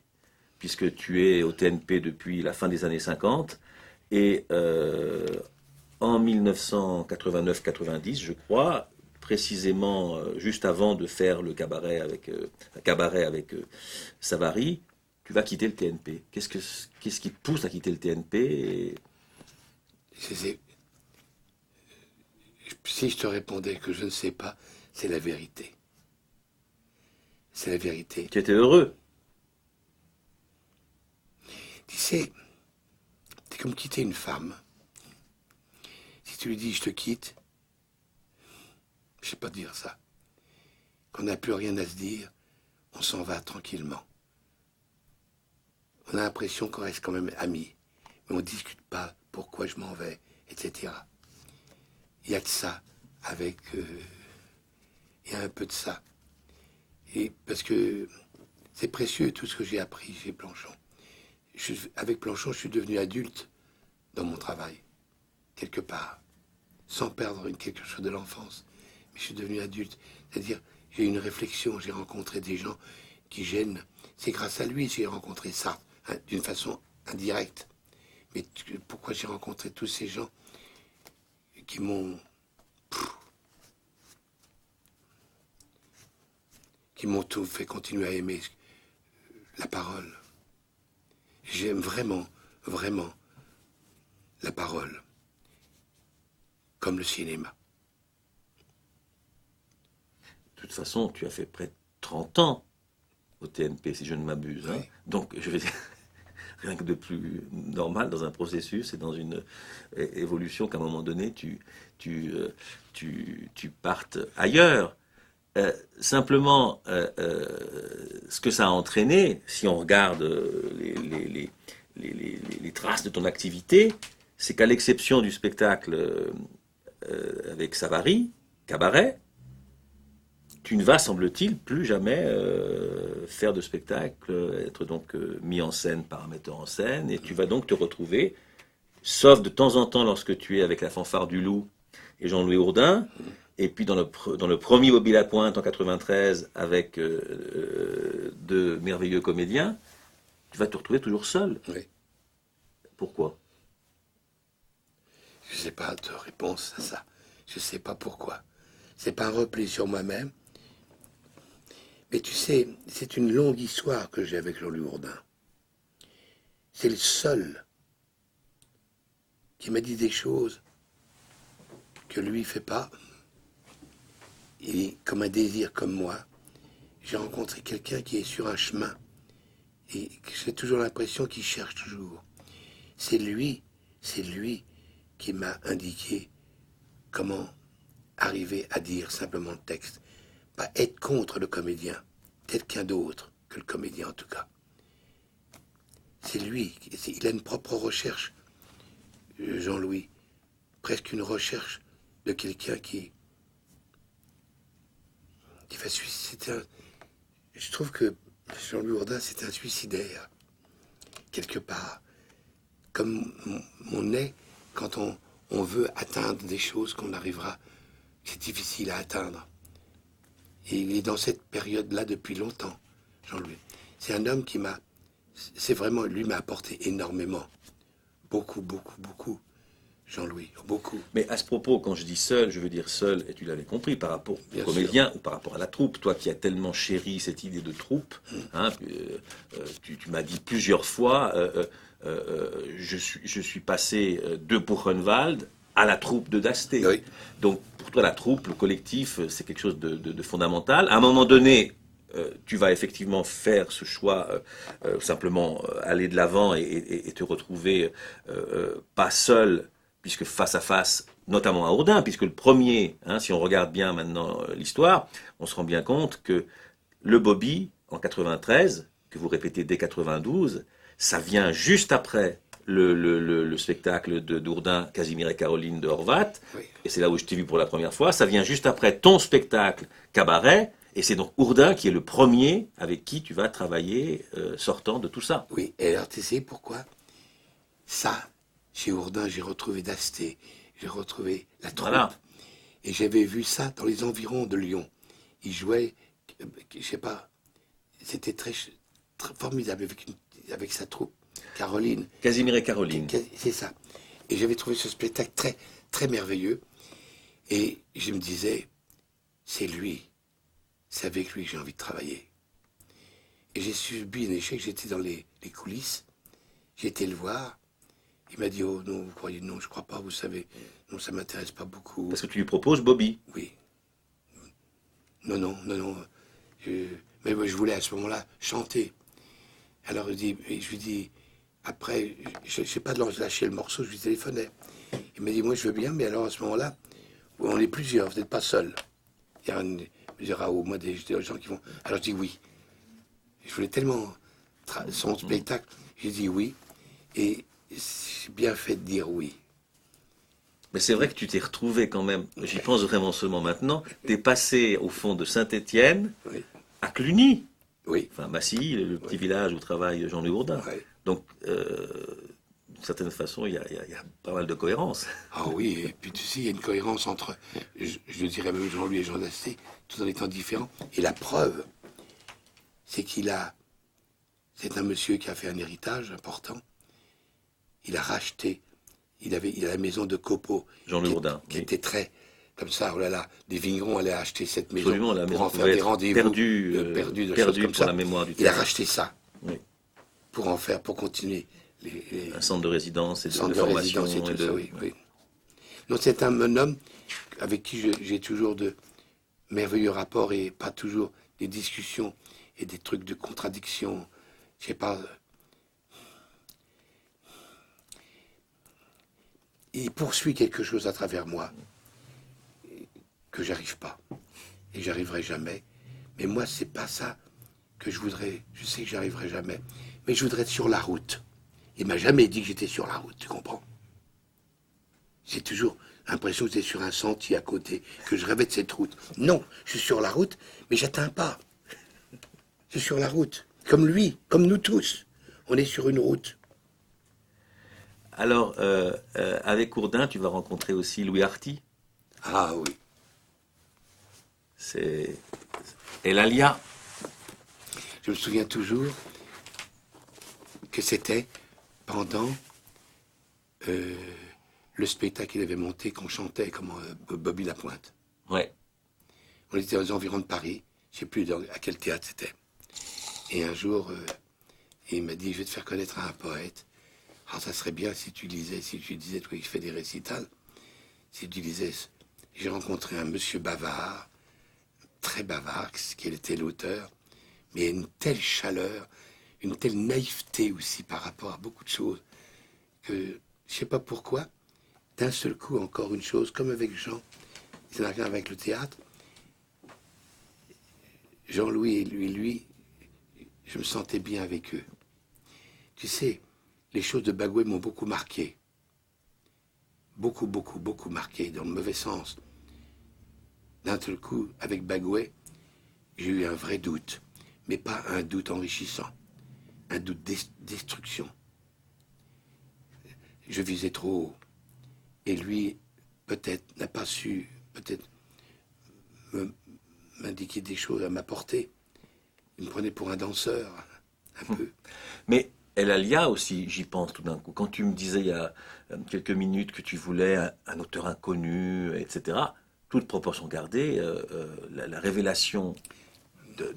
puisque tu es au TNP depuis la fin des années 50, et en 1989-90, je crois, précisément juste avant de faire le cabaret avec Savary, tu vas quitter le TNP. Qu'est-ce qui te pousse à quitter le TNP
Si je te répondais que je ne sais pas, c'est la vérité. C'est la vérité.
Tu étais heureux.
Tu sais, c'est comme quitter une femme. Si tu lui dis je te quitte, je ne sais pas dire ça. Quand on n'a plus rien à se dire, on s'en va tranquillement. On a l'impression qu'on reste quand même amis, mais on ne discute pas pourquoi je m'en vais, etc. Il y a de ça avec... il y a un peu de ça. Et parce que c'est précieux tout ce que j'ai appris chez Planchon. Avec Planchon, je suis devenu adulte dans mon travail, quelque part, sans perdre quelque chose de l'enfance. Mais je suis devenu adulte. C'est-à-dire, j'ai eu une réflexion, j'ai rencontré des gens qui gênent. C'est grâce à lui que j'ai rencontré Sartre, hein, d'une façon indirecte. Mais pourquoi j'ai rencontré tous ces gens qui m'ont tout fait continuer à aimer la parole. J'aime vraiment, vraiment la parole, comme le cinéma.
De toute façon, tu as fait près de 30 ans au TNP, si je ne m'abuse. Hein.
Oui.
Donc, je vais dire, rien que de plus normal dans un processus et dans une évolution qu'à un moment donné, tu partes ailleurs. Simplement, ce que ça a entraîné, si on regarde les traces de ton activité, c'est qu'à l'exception du spectacle avec Savary, Cabaret, tu ne vas, semble-t-il, plus jamais faire de spectacle, être donc mis en scène par un metteur en scène, et tu vas donc te retrouver, sauf de temps en temps lorsque tu es avec la Fanfare du Loup et Jean-Louis Hourdin, et puis dans le premier Bobby Lapointe en 93 avec de merveilleux comédiens, tu vas te retrouver toujours seul.
Oui.
Pourquoi?
Je ne sais pas de réponse à ça. Je ne sais pas pourquoi. C'est pas un repli sur moi-même. Mais tu sais, c'est une longue histoire que j'ai avec Jean-Louis Hourdin. C'est le seul qui m'a dit des choses que lui ne fait pas. Et comme un désir comme moi, j'ai rencontré quelqu'un qui est sur un chemin. Et j'ai toujours l'impression qu'il cherche toujours. C'est lui qui m'a indiqué comment arriver à dire simplement le texte. Pas être contre le comédien, quelqu'un d'autre que le comédien en tout cas. C'est lui, il a une propre recherche, Jean-Louis, presque une recherche de quelqu'un qui va suicider. Je trouve que Jean-Louis Jourdain, c'est un suicidaire, quelque part. Comme on est quand on veut atteindre des choses qu'on arrivera, c'est difficile à atteindre. Et il est dans cette période-là depuis longtemps, Jean-Louis. C'est un homme qui c'est vraiment, lui m'a apporté énormément. Beaucoup, beaucoup, beaucoup. Jean-Louis, beaucoup.
Mais à ce propos, quand je dis seul, je veux dire seul, et tu l'avais compris, par rapport au comédien ou par rapport à la troupe. Toi qui as tellement chéri cette idée de troupe, tu m'as dit plusieurs fois, je suis passé de Buchenwald à la troupe de Dasté.
Oui.
Donc pour toi, la troupe, le collectif, c'est quelque chose de fondamental. À un moment donné, tu vas effectivement faire ce choix, simplement aller de l'avant et te retrouver pas seul, puisque face à face, notamment à Jourdain, puisque le premier, si on regarde bien maintenant l'histoire, on se rend bien compte que le Bobby, en 93, que vous répétez dès 92, ça vient juste après le spectacle de Jourdain, Casimir et Caroline de Horvat,
Oui.
et c'est là où je t'ai vu pour la première fois, ça vient juste après ton spectacle Cabaret, et c'est donc Jourdain qui est le premier avec qui tu vas travailler sortant de tout ça.
Oui, et alors tu sais pourquoi? Ça, chez Jourdain, j'ai retrouvé Dasté, j'ai retrouvé la troupe.
Voilà.
Et j'avais vu ça dans les environs de Lyon. Il jouait, je sais pas, c'était très formidable avec sa troupe. Caroline.
Casimir et Caroline.
C'est ça. Et j'avais trouvé ce spectacle très, très merveilleux. Et je me disais, c'est lui. C'est avec lui que j'ai envie de travailler. Et j'ai subi un échec. J'étais dans les coulisses. J'ai été le voir. Il m'a dit, oh non, vous croyez, non, je crois pas, vous savez. Non, ça m'intéresse pas beaucoup.
Parce que tu lui proposes Bobby.
Oui. Non. Mais moi, je voulais à ce moment-là chanter. Alors je lui dis, après, je ne sais pas de lâcher le morceau, je lui téléphonais. Il m'a dit, moi je veux bien, mais alors à ce moment-là, on est plusieurs, vous n'êtes pas seul. Il y aura au moins des gens qui vont. Alors je dis oui. Je voulais tellement son spectacle, j'ai dit oui. Et j'ai bien fait de dire oui.
Mais c'est vrai que tu t'es retrouvé quand même, j'y pense vraiment seulement maintenant, t'es passé au fond de Saint-Étienne
Oui.
à Cluny.
Oui.
Enfin, Massy, le petit village où travaille Jean-Louis Jourdain.
Oui.
Donc, d'une certaine façon, il y a pas mal de cohérence.
Ah oui, et puis tu sais, il y a une cohérence entre, je dirais même Jean-Louis et Jean Dasté, tout en étant différents. Et la preuve, c'est c'est un monsieur qui a fait un héritage important. Il a racheté, il a la maison de Copeaux.
Jean-Louis Jourdain.
Qui était très, comme ça, oh là là, des vignerons allaient acheter cette maison.
Absolument, la
pour
maison
en faire
pouvait
des
être
rendez-vous.
perdue,
Perdus de choses
perdue
comme
pour
ça.
la mémoire du
Il a
terrain.
racheté ça.
Oui.
Pour continuer
Un centre de résidence et de,
centres
de
de
formation.
résidence et tout
et
ça, oui. Non, c'est un homme avec qui j'ai toujours de merveilleux rapports et pas toujours des discussions et des trucs de contradiction. Je sais pas. Il poursuit quelque chose à travers moi que j'arrive pas et j'arriverai jamais. Mais moi, c'est pas ça que je voudrais. Je sais que j'arriverai jamais, mais je voudrais être sur la route. Il m'a jamais dit que j'étais sur la route, tu comprends? J'ai toujours l'impression que j'étais sur un sentier à côté, que je rêvais de cette route. Non, je suis sur la route, mais j'atteins pas. Je suis sur la route, comme lui, comme nous tous. On est sur une route.
Alors, avec Jourdain, tu vas rencontrer aussi Louis Arty.
Ah oui.
C'est Eulalia.
Je me souviens toujours que c'était pendant le spectacle qu'il avait monté, qu'on chantait comme Bobby Lapointe.
Ouais.
On était aux environs de Paris, je ne sais plus à quel théâtre c'était. Et un jour, il m'a dit, je vais te faire connaître à un poète. Alors ça serait bien si tu disais, toi qui fais des récitals, si tu disais, j'ai rencontré un monsieur bavard, très bavard, qu'elle était l'auteur, mais une telle chaleur, une telle naïveté aussi par rapport à beaucoup de choses, que je ne sais pas pourquoi, d'un seul coup, encore une chose, comme avec Jean, ça n'a rien avec le théâtre, Jean-Louis et lui, je me sentais bien avec eux. Tu sais, les choses de Bagouet m'ont beaucoup marqué. Beaucoup, beaucoup, beaucoup marqué, dans le mauvais sens. D'un seul coup, avec Bagouet, j'ai eu un vrai doute, mais pas un doute enrichissant, un doute destruction. Je visais trop haut. Et lui, peut-être, n'a pas su, peut-être, m'indiquer des choses à m'apporter. Il me prenait pour un danseur, un peu.
Mais Eulalia aussi, j'y pense tout d'un coup. Quand tu me disais il y a quelques minutes que tu voulais un auteur inconnu, etc., toute proportion gardée, la révélation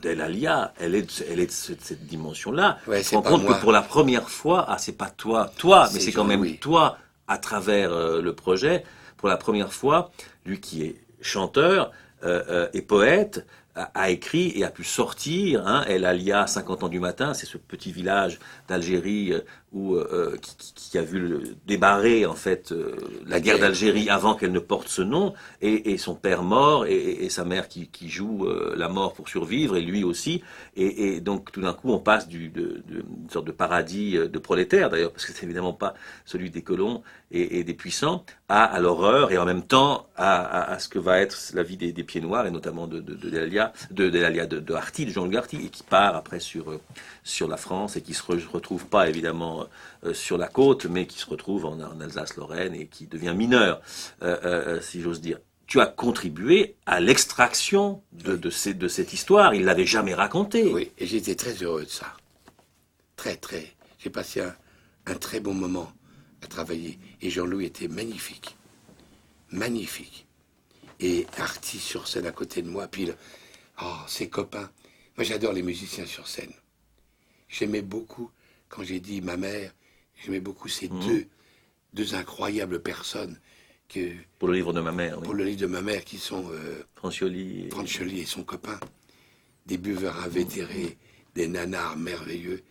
d'Eulalia, elle est de cette dimension-là.
Ouais,
tu te rends compte que pour la première fois, c'est pas toi, mais c'est quand même toi, à travers le projet, pour la première fois, lui qui est chanteur et poète, a écrit et a pu sortir, Eulalia, 50 ans du matin, c'est ce petit village d'Algérie qui a vu débarrer en fait la guerre d'Algérie avant qu'elle ne porte ce nom, et son père mort et sa mère qui joue la mort pour survivre, et lui aussi, et donc tout d'un coup on passe d'une sorte de paradis de prolétaires d'ailleurs, parce que c'est évidemment pas celui des colons et des puissants, à l'horreur, et en même temps à ce que va être la vie des pieds noirs, et notamment d'Eulalia, de Harty, de Jean-Luc Harty, et qui part après sur la France, et qui se retrouve pas évidemment sur la côte, mais qui se retrouve en Alsace-Lorraine, et qui devient mineur, si j'ose dire. Tu as contribué à l'extraction de cette histoire, il l'avait jamais racontée.
Oui, et j'étais très heureux de ça. Très, très. J'ai passé un très bon moment à travailler, et Jean-Louis était magnifique. Magnifique. Et Harty sur scène à côté de moi, puis ses copains. Moi, j'adore les musiciens sur scène. J'aimais beaucoup, quand j'ai dit ma mère, j'aimais beaucoup ces deux incroyables personnes.
Pour le livre de ma mère.
Pour le livre de ma mère, qui sont
Francioli
et son copain. Des buveurs invétérés, des nanars merveilleux.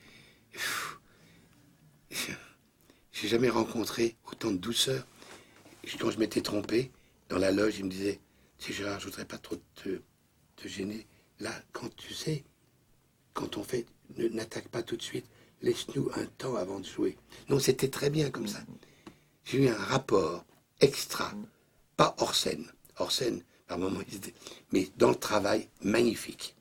J'ai jamais rencontré autant de douceur. Quand je m'étais trompé, dans la loge, il me disait, tu sais Gérard, je voudrais pas trop te gêner. Là, quand on fait, n'attaque pas tout de suite, laisse-nous un temps avant de jouer. Non, c'était très bien comme ça. J'ai eu un rapport extra, pas hors scène. Hors scène, par moments, mais dans le travail, magnifique.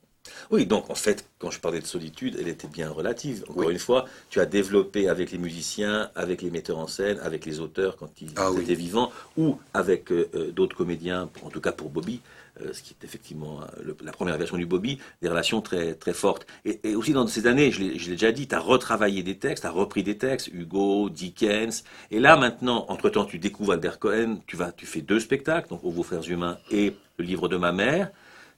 Oui, donc en fait, quand je parlais de solitude, elle était bien relative. Encore une fois, tu as développé avec les musiciens, avec les metteurs en scène, avec les auteurs quand ils étaient vivants, ou avec d'autres comédiens, en tout cas pour Bobby, ce qui est effectivement la première version du Bobby, des relations très, très fortes. Et aussi dans ces années, je l'ai déjà dit, tu as retravaillé des textes, tu as repris des textes, Hugo, Dickens, et là maintenant, entre-temps, tu découvres Albert Cohen, tu fais 2 spectacles, donc Aux Vos Frères Humains et Le Livre de ma mère.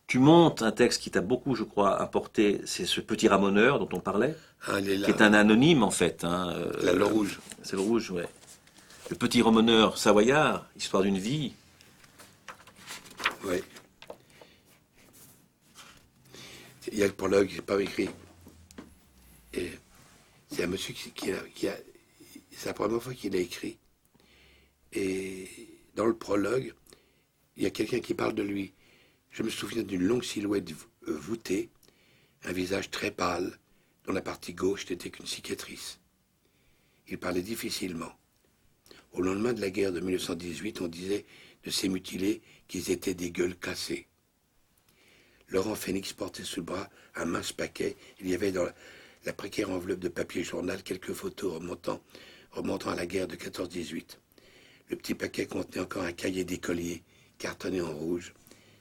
Tu montes un texte qui t'a beaucoup, je crois, importé, c'est ce Petit Ramoneur dont on parlait, qui est un anonyme en fait.
Le rouge.
C'est le rouge, ouais. Le Petit Ramoneur savoyard, histoire d'une vie.
Oui. Il y a le prologue, j'ai pas écrit. Et c'est un monsieur qui a c'est la première fois qu'il a écrit. Et dans le prologue, il y a quelqu'un qui parle de lui. Je me souviens d'une longue silhouette voûtée, un visage très pâle, dont la partie gauche n'était qu'une cicatrice. Il parlait difficilement. Au lendemain de la guerre de 1918, on disait de ces mutilés qu'ils étaient des gueules cassées. Laurent Phénix portait sous le bras un mince paquet. Il y avait dans la précaire enveloppe de papier journal quelques photos remontant à la guerre de 14-18. Le petit paquet contenait encore un cahier d'écolier, cartonné en rouge.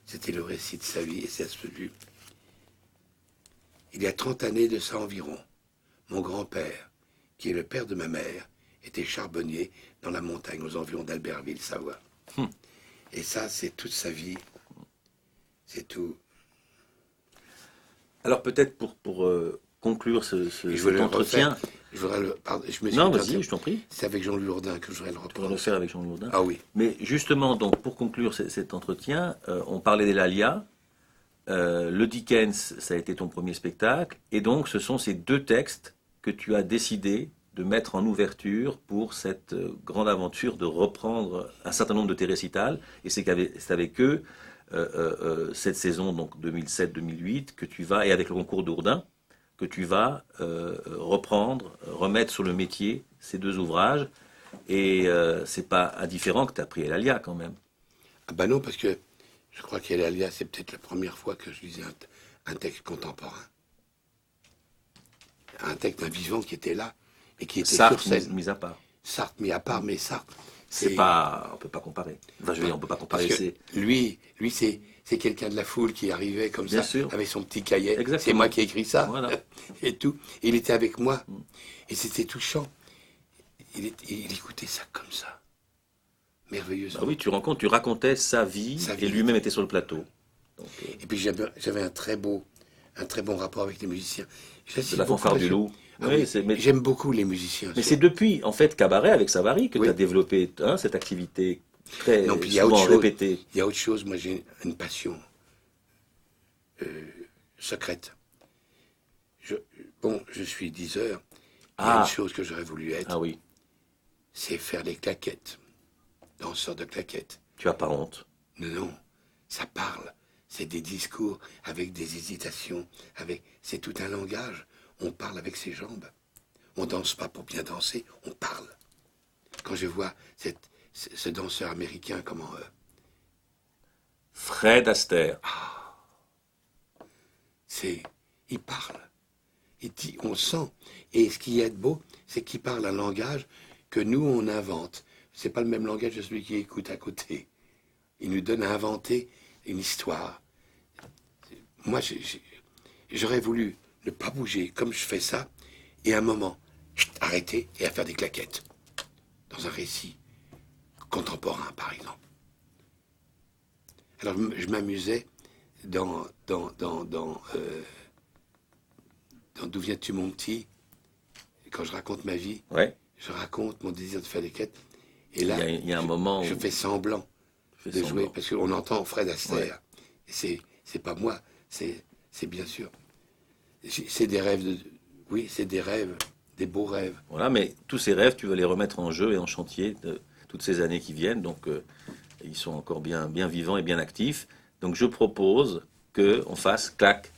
C'était le récit de sa vie, et c'est celui. Il y a 30 années de ça environ, mon grand-père, qui est le père de ma mère, était charbonnier dans la montagne aux environs d'Albertville, Savoie. Et ça, c'est toute sa vie. C'est tout.
Alors peut-être pour conclure cet entretien...
Non,
vas-y, je t'en prie.
C'est avec Jean-Louis Jourdain que je voudrais le reprendre.
Tu vas le faire avec Jean-Louis Jourdain.
Ah oui.
Mais justement, donc, pour conclure cet entretien, on parlait d'Eulalia, le Dickens, ça a été ton premier spectacle, et donc ce sont ces deux textes que tu as décidé de mettre en ouverture pour cette grande aventure de reprendre un certain nombre de tes récitals, et c'est avec eux, cette saison, donc 2007-2008, que tu vas, et avec le concours d'Ourdin, que tu vas reprendre, remettre sur le métier ces deux ouvrages, et c'est pas indifférent que tu as pris Eulalia quand même.
Ah ben non, parce que je crois qu'Eulalia, c'est peut-être la première fois que je lisais un texte contemporain. Un texte d'un vivant qui était là et qui était sur
Sartre
scène.
mis à part.
Sartre mis à part, mais Sartre,
C'est pas, on peut pas comparer. Enfin, je veux dire, on peut pas comparer.
parce que lui c'est quelqu'un de la foule qui arrivait comme
Bien
ça,
sûr.
avec son petit cahier.
Exactement.
C'est moi qui ai écrit ça.
Voilà.
Et tout. Il était avec moi. Et c'était touchant. Il écoutait ça comme ça. Merveilleusement.
Bah oui, tu racontais sa vie, et lui-même était sur le plateau. Donc,
Et puis j'avais un très bon rapport avec les musiciens.
de la fanfare du loup.
Ah
Oui,
oui,
mais
j'aime beaucoup les musiciens.
mais c'est depuis, en fait, Cabaret avec Savary que
Oui.
tu as développé cette activité très
Non, puis il y a
souvent
autre chose.
répétée.
Il y a autre chose. Moi, j'ai une passion secrète. Je suis 10 heures. Il y a
Ah.
une chose que j'aurais voulu être,
Ah oui,
c'est faire des claquettes. Danseur de claquettes.
tu as pas honte.
Non, ça parle. C'est des discours avec des hésitations. C'est tout un langage. On parle avec ses jambes. On danse pas pour bien danser, on parle. Quand je vois ce danseur américain,
Fred Astaire.
il parle. Il dit, on sent. Et ce qui est beau, c'est qu'il parle un langage que nous, on invente. C'est pas le même langage de celui qui écoute à côté. Il nous donne à inventer une histoire. Moi, j'aurais voulu ne pas bouger comme je fais ça, et à un moment, arrêter et à faire des claquettes. Dans un récit contemporain, par exemple. Alors, je m'amusais dans D'où viens-tu mon petit? Quand je raconte ma vie,
Ouais.
je raconte mon désir de faire des quêtes. Et là,
Il y a un moment
je
où
fais semblant de jouer, parce qu'on entend Fred Astaire.
Ouais.
C'est pas moi, c'est bien sûr. C'est des rêves, oui, c'est des rêves, des beaux rêves.
Voilà, mais tous ces rêves, tu veux les remettre en jeu et en chantier toutes ces années qui viennent. Donc, ils sont encore bien vivants et bien actifs. Donc, je propose qu'on fasse clac,